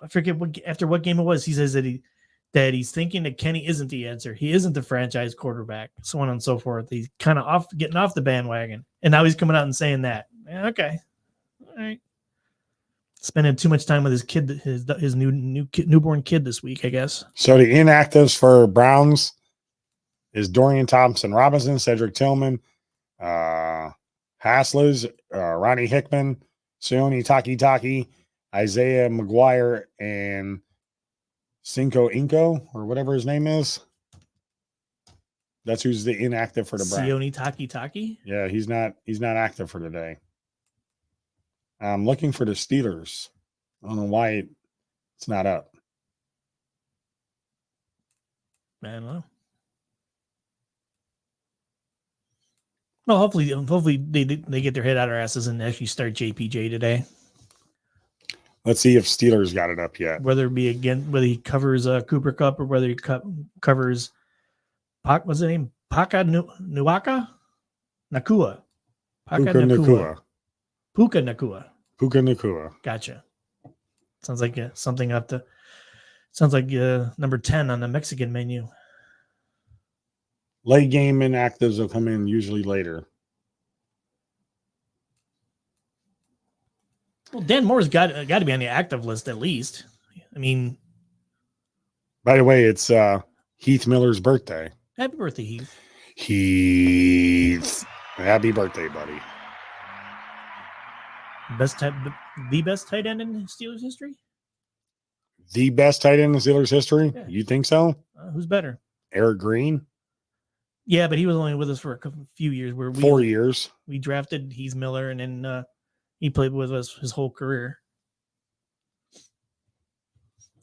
I forget after what game it was, he says that he's thinking that Kenny isn't the answer. He isn't the franchise quarterback, so on and so forth. He's kind of getting off the bandwagon. And now he's coming out and saying that. Okay. All right. Spending too much time with his kid, his newborn kid this week, I guess. So the inactives for Browns is Dorian Thompson-Robinson, Cedric Tillman, Haslers, Ronnie Hickman, Sione Takitaki, Isaiah McGuire, and Cinco Inco, or whatever his name is. That's who's the inactive for the Browns. Sione Takitaki? Yeah, he's not active for today. I'm looking for the Steelers. I don't know why it's not up. I don't know. Well, hopefully they get their head out of their asses and actually start JPJ today. Let's see if Steelers got it up yet. Whether he covers Cooper Kupp or whether he covers what's the name? Puka Nakua. Puka Nakua. Gotcha. Sounds like something up to. Sounds like number 10 on the Mexican menu. Late game inactives will come in usually later. Well, Dan Moore's got to be on the active list at least. I mean, by the way, it's Heath Miller's birthday. Happy birthday, Heath. Heath, happy birthday, buddy. The best tight end in Steelers history? The best tight end in Steelers history? Yeah. You think so? Who's better? Eric Green? Yeah, but he was only with us for a few years. 4 years. We drafted Heath Miller, and then he played with us his whole career.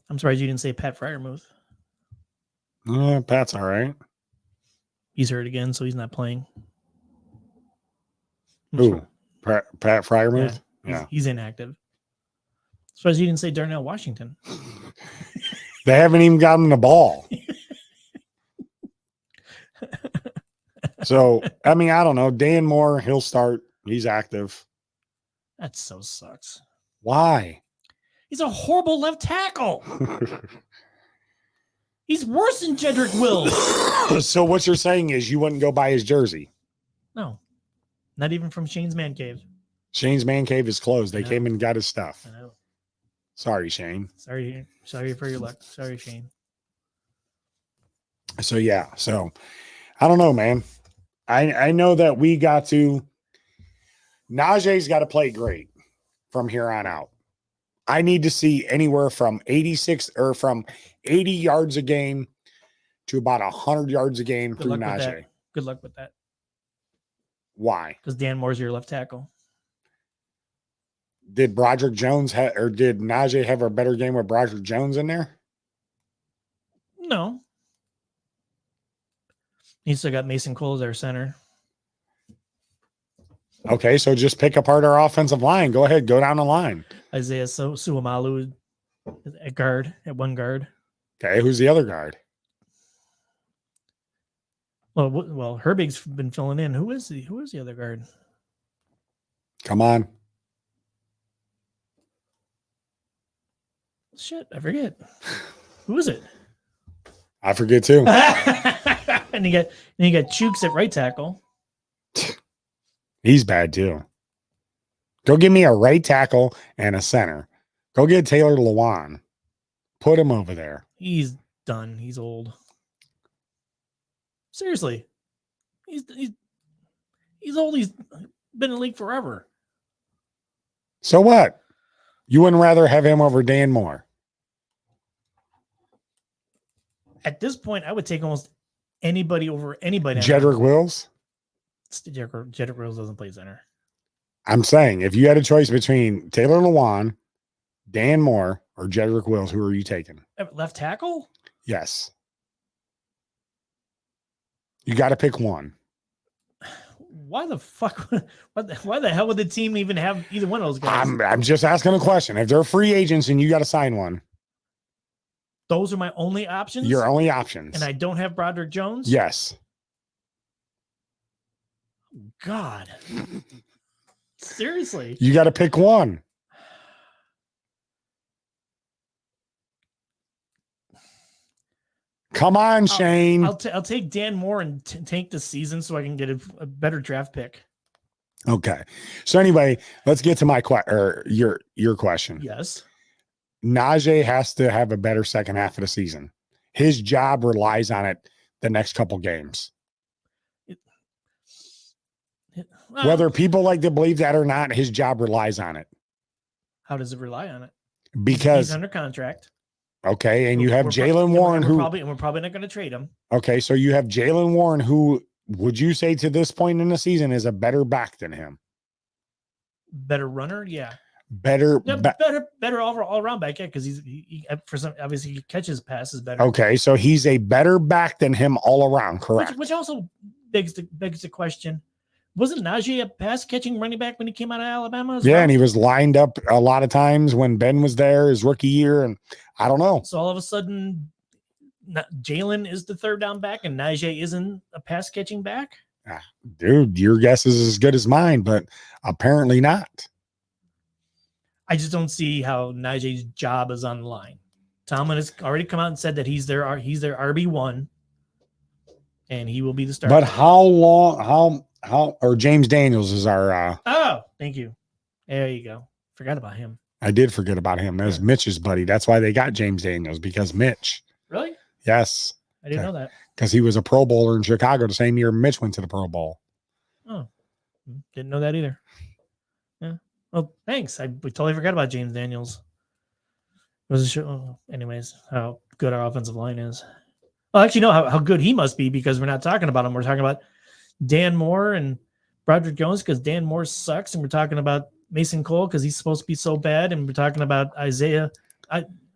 I'm surprised you didn't say Pat Freiermuth. Pat's all right. He's hurt again, so he's not playing. Who? Pat Freiermuth? Yeah. He's inactive. Surprised you didn't say Darnell Washington. They haven't even gotten the ball. So, I mean, I don't know. Dan Moore, he'll start. He's active. That so sucks. Why? He's a horrible left tackle. He's worse than Jedrick Wills. So what you're saying is you wouldn't go buy his jersey? No, not even from Shane's Man Cave. Shane's Man Cave is closed. They I know. came and got his stuff. I know. Sorry, Shane. Sorry for your luck. Sorry, Shane. So yeah, so I don't know, man. I know that we got to. Najee's got to play great from here on out. I need to see anywhere from 86 or from 80 yards a game to about 100 yards a game through Najee. Good luck with that. Why? Because Dan Moore's your left tackle. Did Broderick Jones or did Najee have a better game with Broderick Jones in there? No. He still got Mason Cole as our center. Okay, so just pick apart our offensive line. Go ahead, go down the line. Isaiah Suamalu at one guard. Okay, who's the other guard? Well, Herbig's been filling in. Who is the other guard? Come on. Shit, I forget. Who is it? I forget too. and you got Chooks at right tackle. He's bad too. Go give me a right tackle and a center. Go get Taylor Lewan. Put him over there. He's done. He's old. Seriously. He's old. He's been in the league forever. So what? You wouldn't rather have him over Dan Moore? At this point, I would take almost anybody over anybody. Jedrick Wills? Jedrick Wills doesn't play center. I'm saying, if you had a choice between Taylor Lewan, Dan Moore, or Jedrick Wills, who are you taking? Left tackle? Yes. You got to pick one. Why the fuck? Why the hell would the team even have either one of those guys? I'm just asking a question. If they're free agents and you got to sign one, those are my only options. your only options. And I don't have Broderick Jones. Yes. God. Seriously. You got to pick one. Come on, Shane. I'll take Dan Moore and tank the season so I can get a better draft pick. Okay. So anyway, let's get to your question. Yes. Najee has to have a better second half of the season. His job relies on it the next couple games. Whether people like to believe that or not, his job relies on it. How does it rely on it? Because he's under contract. Okay, and you have Jaylen Warren, we're probably not going to trade him. Okay, so you have Jaylen Warren, who would you say to this point in the season is a better back than him? Better runner, yeah. Better all around back, yeah, because he for some obviously he catches passes better. Okay, so he's a better back than him all around, correct? Which also begs the question: wasn't Najee a pass catching running back when he came out of Alabama? Yeah, and he was lined up a lot of times when Ben was there his rookie year, and I don't know. So all of a sudden, Jalen is the third down back, and Najee isn't a pass catching back. Dude, your guess is as good as mine, but apparently not. I just don't see how Najee's job is on the line. Tomlin has already come out and said that he's their RB1, and he will be the starter. But how long? How? Or James Daniels is our. Oh, thank you. There you go. Forgot about him. I did forget about him. That was Mitch's buddy. That's why they got James Daniels, because Mitch. Really? Yes. I didn't know that. Because he was a Pro Bowler in Chicago the same year Mitch went to the Pro Bowl. Oh, didn't know that either. Yeah. Well, thanks. We totally forgot about James Daniels. Anyways, how good our offensive line is. Well, actually, no, how good he must be, because we're not talking about him. We're talking about Dan Moore and Broderick Jones because Dan Moore sucks, and we're talking about Mason Cole because he's supposed to be so bad, and we're talking about Isaiah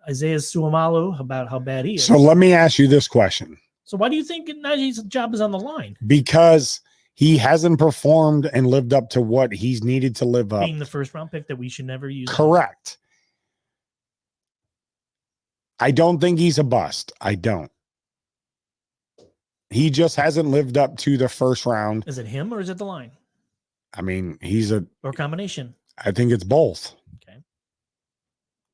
Suamalu about how bad he is. So let me ask you this question. So why do you think Najee's job is on the line? Because he hasn't performed and lived up to what he's needed to live up. Being the first round pick that we should never use. Correct. I don't think he's a bust. I don't. He just hasn't lived up to the first round. Is it him or is it the line? I mean, or combination. I think it's both. Okay.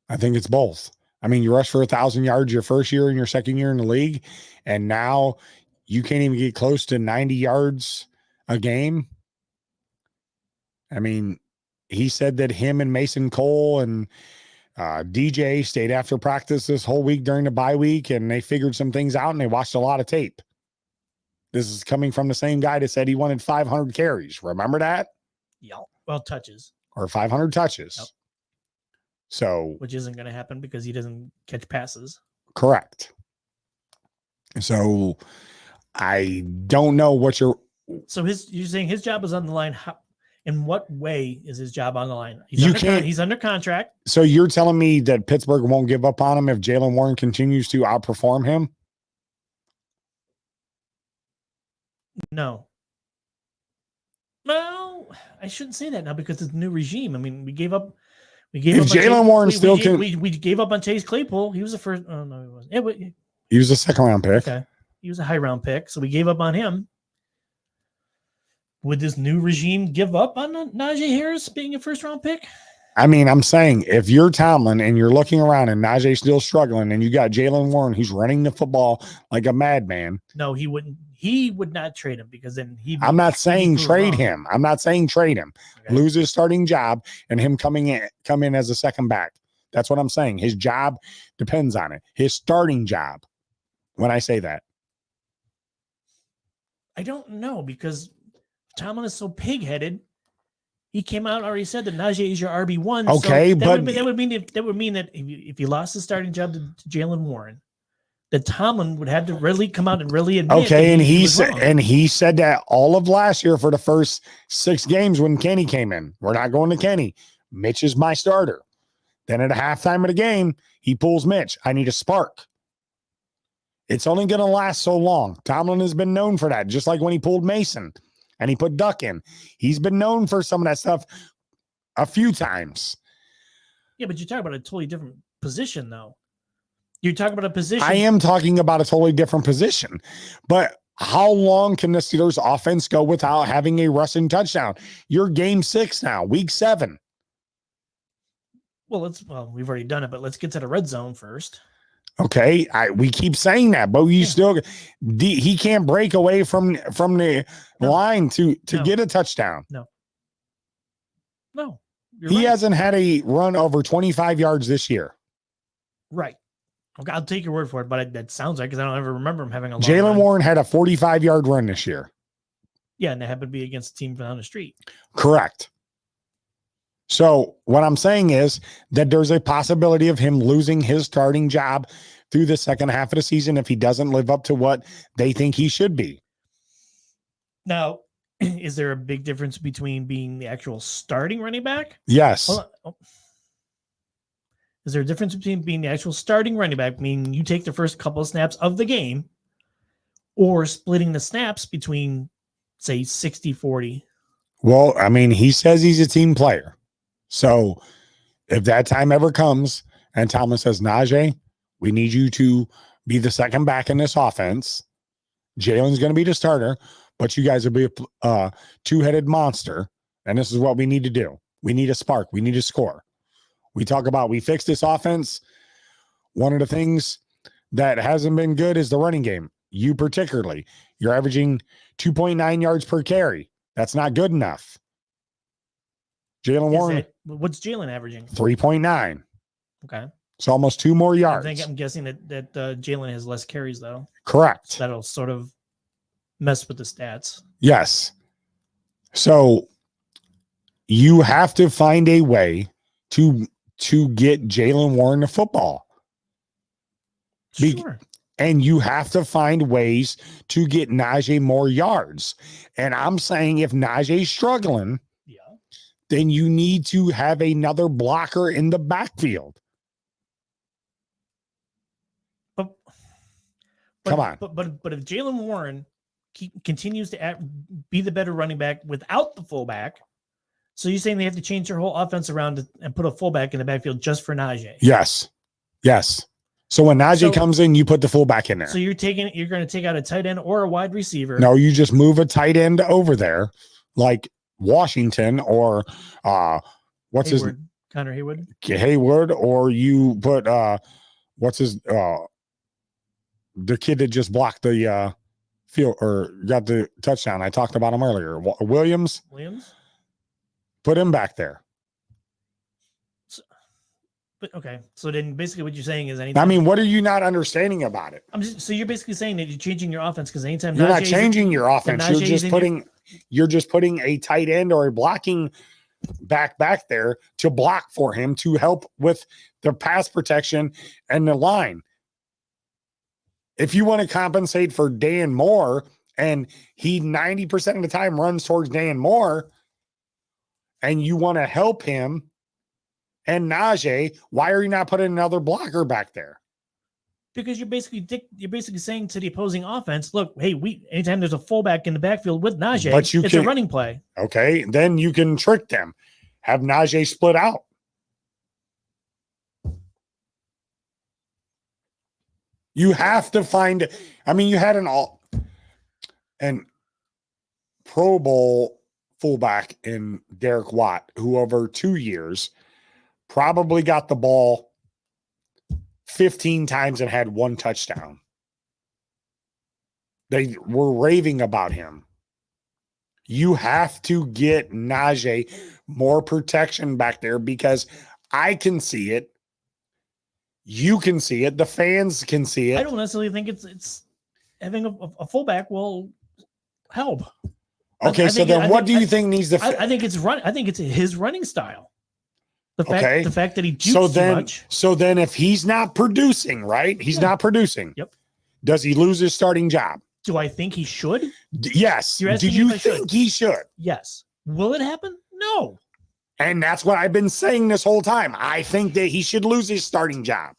I think it's both. I mean, you rushed for 1,000 yards your first year and your second year in the league, and now you can't even get close to 90 yards a game. I mean, he said that him and Mason Cole and DJ stayed after practice this whole week during the bye week, and they figured some things out and they watched a lot of tape. This is coming from the same guy that said he wanted 500 carries. Remember that? Yeah. Well, touches. Or 500 touches. Yep. So, which isn't going to happen because he doesn't catch passes. Correct. So, I don't know what you're. So you're saying his job is on the line. How, in what way is his job on the line? He's under contract. So you're telling me that Pittsburgh won't give up on him if Jaylen Warren continues to outperform him? No. Well, I shouldn't say that now because it's a new regime. I mean, we gave up. If Jaylen Warren still can, we gave up on Chase Claypool. He was the first. Oh no, he wasn't. He was a second round pick. Okay, he was a high round pick, so we gave up on him. Would this new regime give up on Najee Harris being a first round pick? I mean, I'm saying if you're Tomlin and you're looking around and Najee's still struggling and you got Jaylen Warren who's running the football like a madman. No, he wouldn't. He would not trade him because then I'm not saying trade him. I'm not saying trade him. Okay. Lose his starting job and him come in as a second back. That's what I'm saying. His job depends on it. His starting job. When I say that, I don't know because Tomlin is so pig-headed. He came out and already said that Najee is your RB1. Okay, so but that would mean that if you lost the starting job to Jaylen Warren, that Tomlin would have to really come out and really admit. Okay, and he said said that all of last year for the first 6 games when Kenny came in. We're not going to Kenny. Mitch is my starter. Then at a halftime of the game, he pulls Mitch. I need a spark. It's only going to last so long. Tomlin has been known for that, just like when he pulled Mason and he put Duck in. He's been known for some of that stuff a few times. Yeah, but you're talking about a totally different position, though. You're talking about a position. I am talking about a totally different position. But how long can the Steelers offense go without having a rushing touchdown? You're game 6 now, week 7. Well, we've already done it, but let's get to the red zone first. Okay, we keep saying that, but he can't break away from the line to get a touchdown. No, he hasn't had a run over 25 yards this year. Right. Okay, I'll take your word for it, but that sounds like because I don't ever remember him having a long Jaylen run. Warren had a 45-yard run this year. Yeah, and that happened to be against a team down the street. Correct. So what I'm saying is that there's a possibility of him losing his starting job through the second half of the season if he doesn't live up to what they think he should be. Now, is there a big difference between being the actual starting running back? Yes. Is there a difference between being the actual starting running back, meaning you take the first couple of snaps of the game, or splitting the snaps between, say, 60-40? Well, I mean, he says he's a team player. So if that time ever comes and Tomlin says, Najee, we need you to be the second back in this offense. Jalen's going to be the starter, but you guys will be a two-headed monster. And this is what we need to do. We need a spark. We need to score. We talk about we fix this offense. One of the things that hasn't been good is the running game. You particularly. You're averaging 2.9 yards per carry. That's not good enough. Jaylen Warren. What's Jalen averaging? 3.9. Okay. So almost 2 more yards. I'm guessing that Jalen has less carries, though. Correct. So that'll sort of mess with the stats. Yes. So you have to find a way to get Jaylen Warren the football. Sure. And you have to find ways to get Najee more yards. And I'm saying if Najee's struggling, then you need to have another blocker in the backfield. Come on. But if Jaylen Warren continues to be the better running back without the fullback, so you're saying they have to change their whole offense around and put a fullback in the backfield just for Najee? Yes. So when Najee comes in, you put the fullback in there. So you're going to take out a tight end or a wide receiver. No, you just move a tight end over there, like Washington or Connor Haywood. Haywood, or you put what's his the kid that just blocked the field or got the touchdown. I talked about him earlier. Williams. Put him back there. But okay, so then basically what you're saying is I mean, what are you not understanding about it? So you're basically saying that you're changing your offense because anytime you're not changing your offense, you're just putting a tight end or a blocking back there to block for him to help with the pass protection and the line. If you want to compensate for Dan Moore and he 90% of the time runs towards Dan Moore and you want to help him and Najee, why are you not putting another blocker back there? Because you're basically saying to the opposing offense, look, hey, anytime there's a fullback in the backfield with Najee, it's a running play. Okay, then you can trick them. Have Najee split out. You have to find, I mean, you had an Pro Bowl fullback in Derek Watt, who over 2 years probably got the ball 15 times and had 1 touchdown. They were raving about him. You have to get Najee more protection back there because I can see it. You can see it. The fans can see it. I don't necessarily think it's having a fullback will help. Okay, so then what do you think needs to I think it's run. I think it's his running style. The fact that he jukes too much. So then if he's not producing, right? He's not producing. Yep. Does he lose his starting job? Do I think he should? Yes. Do you think he should? Yes. Will it happen? No. And that's what I've been saying this whole time. I think that he should lose his starting job.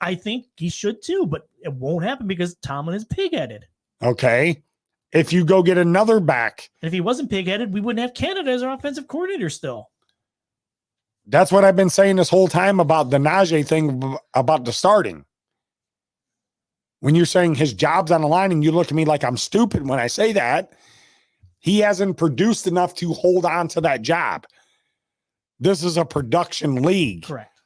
I think he should too, but it won't happen because Tomlin is pig-headed. Okay. If you go get another back. And if he wasn't pig-headed, we wouldn't have Canada as our offensive coordinator still. That's what I've been saying this whole time about the Najee thing, about the starting. When you're saying his job's on the line and you look at me like I'm stupid when I say that, he hasn't produced enough to hold on to that job. This is a production league. Correct.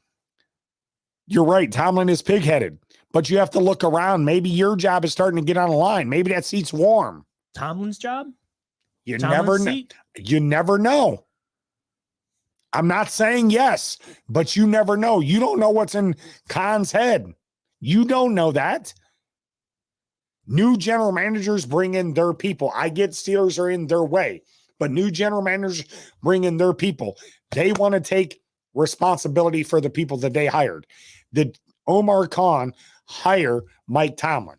You're right. Tomlin is pig-headed, but you have to look around. Maybe your job is starting to get on the line. Maybe that seat's warm. Tomlin's job? You never know. I'm not saying yes, but you never know. You don't know what's in Khan's head. You don't know that. New general managers bring in their people. I get Steelers are in their way, but new general managers bring in their people. They want to take responsibility for the people that they hired. Did Omar Khan hire Mike Tomlin?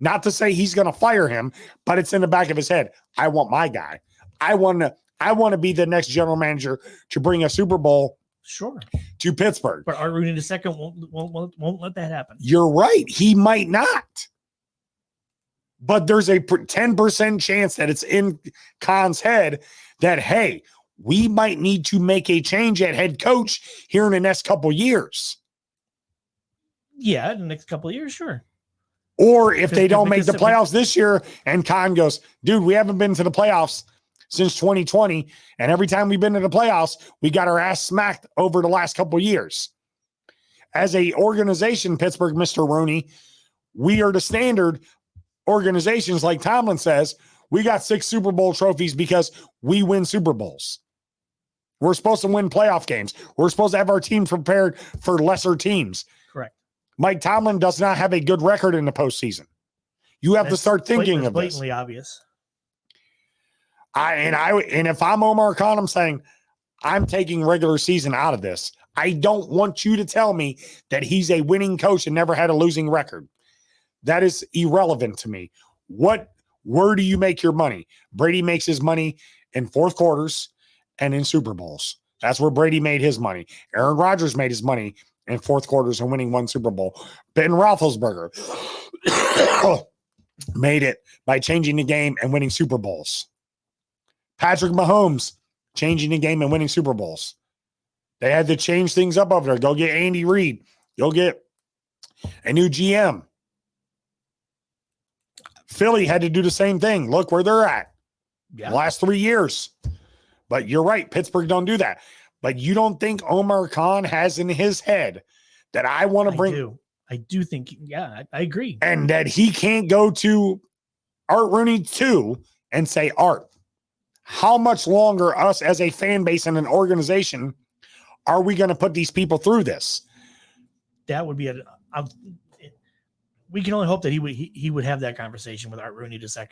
Not to say he's going to fire him, but it's in the back of his head. I want my guy. I want to be the next general manager to bring a Super Bowl to Pittsburgh. But Art Rooney II won't let that happen. You're right. He might not. But there's a 10% chance that it's in Khan's head that, hey, we might need to make a change at head coach here in the next couple of years. Yeah, in the next couple of years, sure. Or if they don't make the playoffs this year and Khan goes, dude, we haven't been to the playoffs since 2020. And every time we've been to the playoffs, we got our ass smacked over the last couple of years. As a organization, Pittsburgh, Mr. Rooney, we are the standard organizations, like Tomlin says. We got 6 Super Bowl trophies because we win Super Bowls. We're supposed to win playoff games. We're supposed to have our teams prepared for lesser teams. Correct. Mike Tomlin does not have a good record in the postseason. You have to start thinking of this. Blatantly obvious. And if I'm Omar Khan, I'm saying I'm taking regular season out of this. I don't want you to tell me that he's a winning coach and never had a losing record. That is irrelevant to me. Where do you make your money? Brady makes his money in fourth quarters and in Super Bowls. That's where Brady made his money. Aaron Rodgers made his money in fourth quarters and winning 1 Super Bowl. Ben Roethlisberger made it by changing the game and winning Super Bowls. Patrick Mahomes changing the game and winning Super Bowls. They had to change things up over there. Go get Andy Reid. Go get a new GM. Philly had to do the same thing. Look where they're at. The last 3 years. But you're right. Pittsburgh don't do that. But you don't think Omar Khan has in his head that I want to bring. I do think, I agree. And that he can't go to Art Rooney too and say, Art, how much longer us as a fan base and an organization are we going to put these people through this? That would be we can only hope that he would have that conversation with Art Rooney II.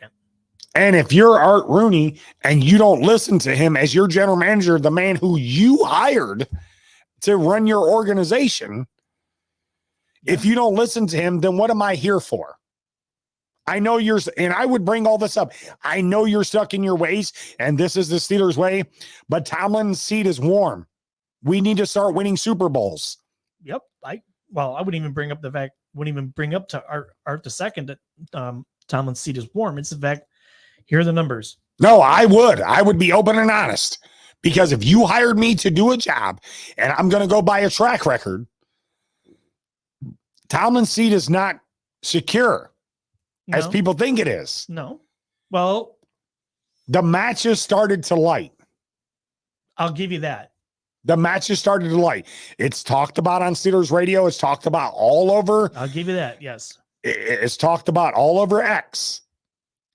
And if you're Art Rooney and you don't listen to him as your general manager, the man who you hired to run your organization, if you don't listen to him, then what am I here for? I know and I would bring all this up. I know you're stuck in your ways, and this is the Steelers' way, but Tomlin's seat is warm. We need to start winning Super Bowls. Yep. I wouldn't even bring up to Art II that Tomlin's seat is warm. It's the fact, here are the numbers. No, I would be open and honest, because if you hired me to do a job and I'm going to go by a track record, Tomlin's seat is not secure as people think it is. No. Well, the matches started to light. I'll give you that. The matches started to light. It's talked about on Steelers radio. It's talked about all over. I'll give you that. Yes. It's talked about all over X.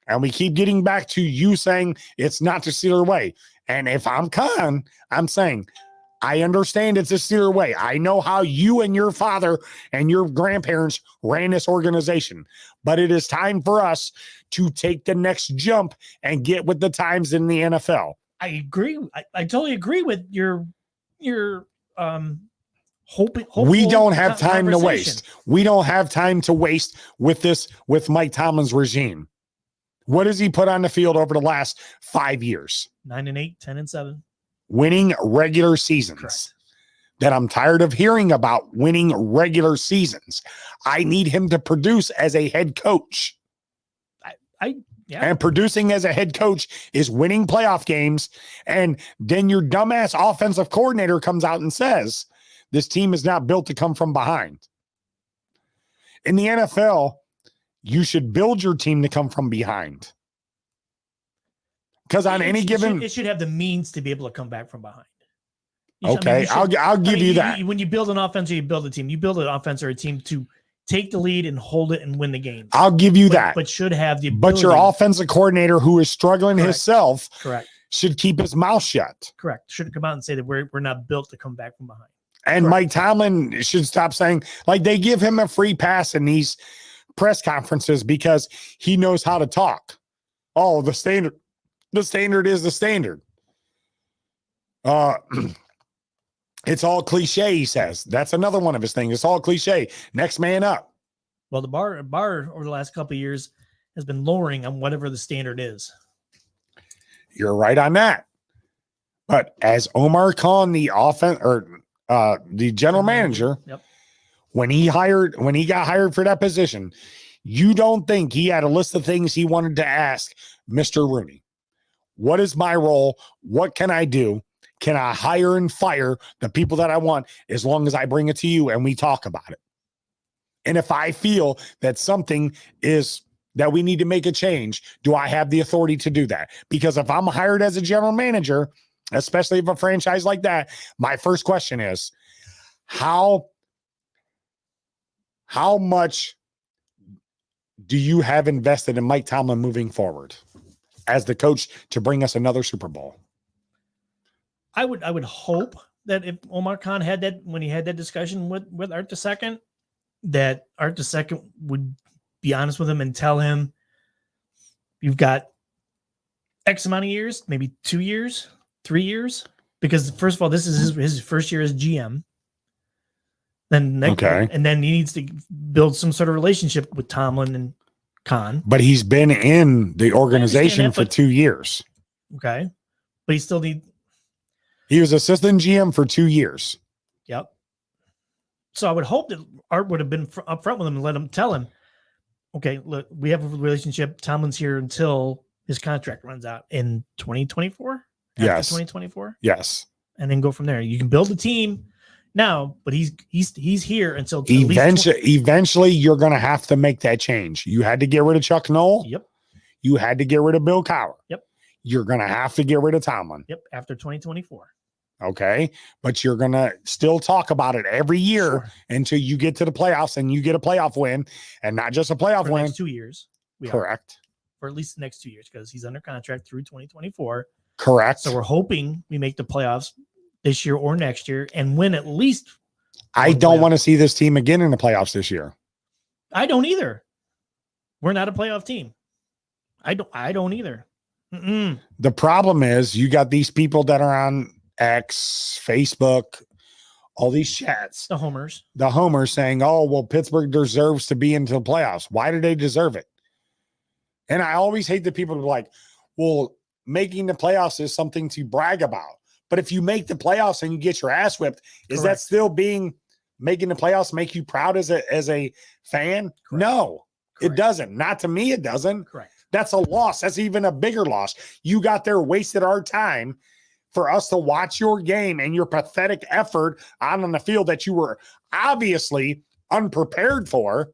And we keep getting back to you saying it's not the Steeler way. And if I'm Khan, I'm saying, I understand it's a Steeler way. I know how you and your father and your grandparents ran this organization, but it is time for us to take the next jump and get with the times in the NFL. I agree. I totally agree with your we don't have time to waste. We don't have time to waste with Mike Tomlin's regime. What has he put on the field over the last 5 years? 9-8, 10-7. Winning regular seasons. Correct. That I'm tired of hearing about winning regular seasons. I need him to produce as a head coach. And producing as a head coach is winning playoff games. And then your dumbass offensive coordinator comes out and says, this team is not built to come from behind. In the NFL, you should build your team to come from behind. Because on any given... It should have the means to be able to come back from behind. Okay, I'll give you that. When you build an offense or you build a team, you build an offense or a team to take the lead and hold it and win the game. I'll give you that. But should have the ability. But your offensive coordinator who is struggling himself should keep his mouth shut. Correct. Should come out and say that we're not built to come back from behind. And Mike Tomlin should stop saying, like, they give him a free pass in these press conferences because he knows how to talk. Oh, the standard is the standard. It's all cliche, he says. That's another one of his things. It's all cliche. Next man up. Well, the bar over the last couple of years has been lowering on whatever the standard is. You're right on that. But as Omar Khan, the the general manager, when he got hired for that position, you don't think he had a list of things he wanted to ask Mr. Rooney? What is my role? What can I do? Can I hire and fire the people that I want as long as I bring it to you and we talk about it? And if I feel that something is that we need to make a change, do I have the authority to do that? Because if I'm hired as a general manager, especially if a franchise like that, my first question is, how much do you have invested in Mike Tomlin moving forward as the coach to bring us another Super Bowl? I would hope that if Omar Khan had that, when he had that discussion with Art II, that Art II would be honest with him and tell him, you've got X amount of years, maybe 2 years, 3 years, because first of all, this is his first year as GM. Then and then he needs to build some sort of relationship with Tomlin and Khan. But he's been in the organization for 2 years. Okay, but he still needs. He was assistant GM for 2 years. Yep. So I would hope that Art would have been upfront with him and let him tell him, okay, look, we have a relationship. Tomlin's here until his contract runs out in 2024. Yes. 2024. Yes. And then go from there. You can build a team now, but he's here until eventually you're going to have to make that change. You had to get rid of Chuck Noll. Yep. You had to get rid of Bill Cowher. Yep. You're going to have to get rid of Tomlin. Yep. After 2024. Okay. But you're going to still talk about it every year Sure. until you get to the playoffs and you get a playoff win, and not just a playoff For the win. next 2 years. Correct. For at least the next 2 years, because he's under contract through 2024. Correct. So we're hoping we make the playoffs this year or next year and win at least. I don't want to see this team again in the playoffs this year. I don't either. We're not a playoff team. I don't either. The problem is you got these people that are on X, Facebook, all these chats, The homers saying, oh, well, Pittsburgh deserves to be into the playoffs. Why do they deserve it? And I always hate the people who are like, well, making the playoffs is something to brag about. But if you make the playoffs and you get your ass whipped, is that still making the playoffs make you proud as a fan? Correct. No, Correct. It doesn't. Not to me, it doesn't. Correct. That's a loss. That's even a bigger loss. You got there, wasted our time for us to watch your game and your pathetic effort on the field that you were obviously unprepared for,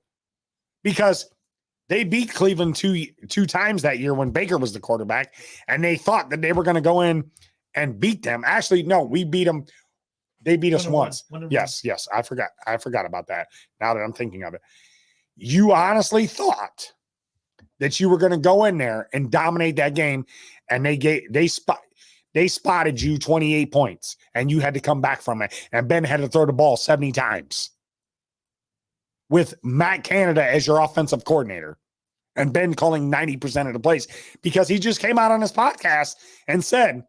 because they beat Cleveland two times that year when Baker was the quarterback, and they thought that they were going to go in and beat them. Actually, no, we beat them. They beat us once. Yes. I forgot about that. Now that I'm thinking of it, you honestly thought that you were going to go in there and dominate that game, and they spotted you 28 points, and you had to come back from it. And Ben had to throw the ball 70 times with Matt Canada as your offensive coordinator, and Ben calling 90% of the plays, because he just came out on his podcast and said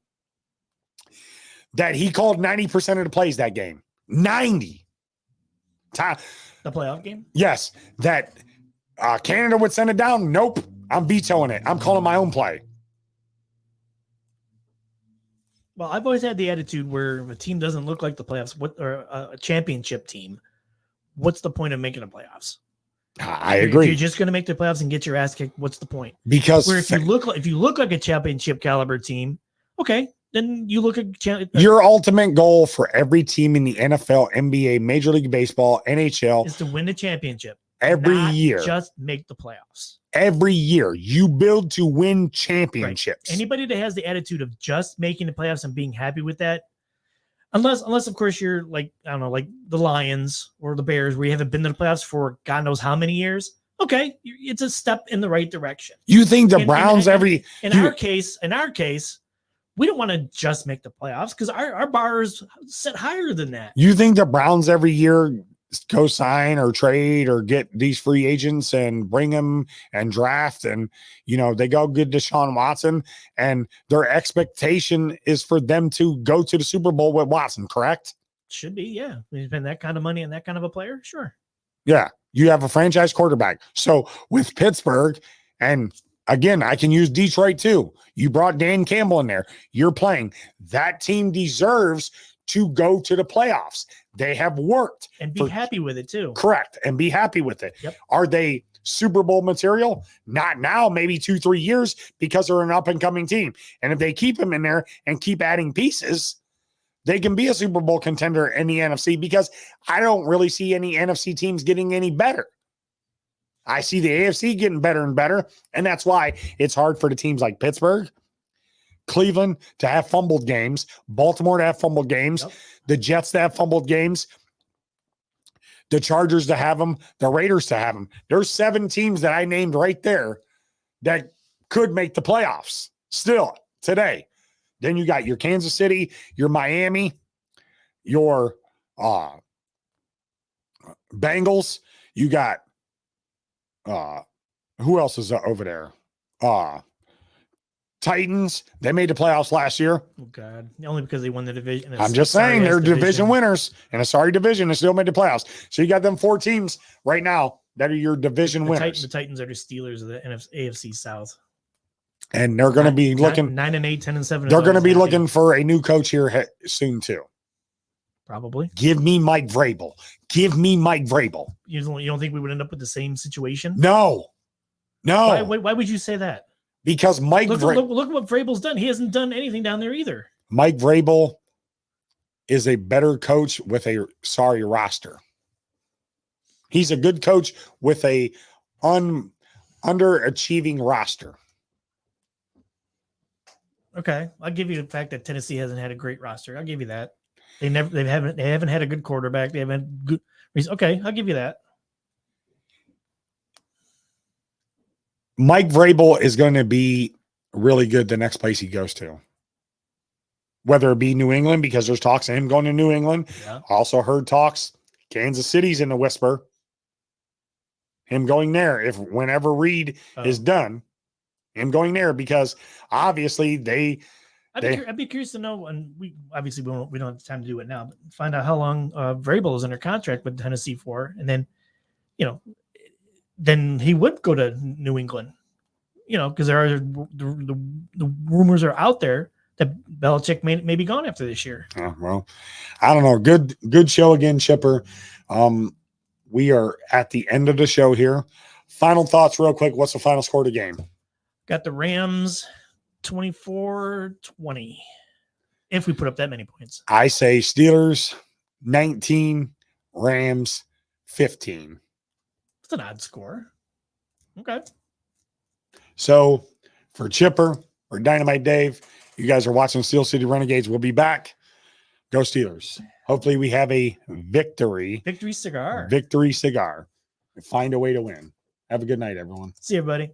that he called 90% of the plays that game. 90. The playoff game? Yes. That Canada would send it down. Nope. I'm vetoing it. I'm calling my own play. Well, I've always had the attitude where if a team doesn't look like the playoffs, or a championship team, what's the point of making the playoffs? I agree. If you're just going to make the playoffs and get your ass kicked, what's the point? Because where if you look like a championship caliber team, okay, then you look at your ultimate goal for every team in the NFL, NBA, Major League Baseball, NHL is to win the championship every year. Just make the playoffs. Every year you build to win championships. Right. Anybody that has the attitude of just making the playoffs and being happy with that, unless of course you're like, I don't know, like the Lions or the Bears, where you haven't been to the playoffs for God knows how many years. Okay, it's a step in the right direction. You think the Browns in our case, we don't want to just make the playoffs because our bar is set higher than that. You think the Browns every year go sign or trade or get these free agents and bring them and draft, and they go get Deshaun Watson, and their expectation is for them to go to the Super Bowl with Watson, correct? Should be, yeah. When you spend that kind of money on that kind of a player, sure. Yeah, you have a franchise quarterback. So with Pittsburgh, and again, I can use Detroit too. You brought Dan Campbell in there. You're playing. That team deserves to go to the playoffs. They have worked. And be happy with it too. Correct. And be happy with it. Yep. Are they Super Bowl material? Not now, maybe 2-3 years, because they're an up and coming team. And if they keep them in there and keep adding pieces, they can be a Super Bowl contender in the NFC, because I don't really see any NFC teams getting any better. I see the AFC getting better and better. And that's why it's hard for the teams like Pittsburgh, Cleveland to have fumbled games, Baltimore to have fumbled games, the Jets to have fumbled games, the Chargers to have them, the Raiders to have them. There's 7 teams that I named right there that could make the playoffs still today. Then you got your Kansas City, your Miami, your Bengals. You got who else is over there? Titans. They made the playoffs last year. Oh God, only because they won the division. I'm just saying they're division winners in a sorry division and still made the playoffs. So you got them 4 teams right now that are your division winners. The Titans are the Steelers of the AFC South. And they're going to be looking 9-8, 10-7. They're going to be looking for a new coach here soon too. Probably. Give me Mike Vrabel. Give me Mike Vrabel. You don't think we would end up with the same situation? No. Why would you say that? Because Mike look what Vrabel's done. He hasn't done anything down there either. Mike Vrabel is a better coach with a sorry roster. He's a good coach with a underachieving roster. Okay, I'll give you the fact that Tennessee hasn't had a great roster. I'll give you that. They haven't had a good quarterback. They haven't good. Okay, I'll give you that. Mike Vrabel is going to be really good the next place he goes to. Whether it be New England, because there's talks of him going to New England. Yeah. Also heard talks, Kansas City's in the whisper. Him going there, whenever Reed is done, him going there, because obviously I'd be curious to know, and we don't have time to do it now, but find out how long Vrabel is under contract with Tennessee for, and then, then he would go to New England, because there are the rumors are out there that Belichick may be gone after this year. Well, I don't know. Good show again, Chipper. We are at the end of the show here. Final thoughts real quick. What's the final score of the game? Got the Rams 24-20. If we put up that many points. I say Steelers 19, Rams 15. It's an odd score. Okay. So for Chipper or Dynamite Dave, you guys are watching Steel City Renegades. We'll be back. Go Steelers. Hopefully we have a victory. Victory cigar. Victory cigar. Find a way to win. Have a good night, everyone. See you, buddy.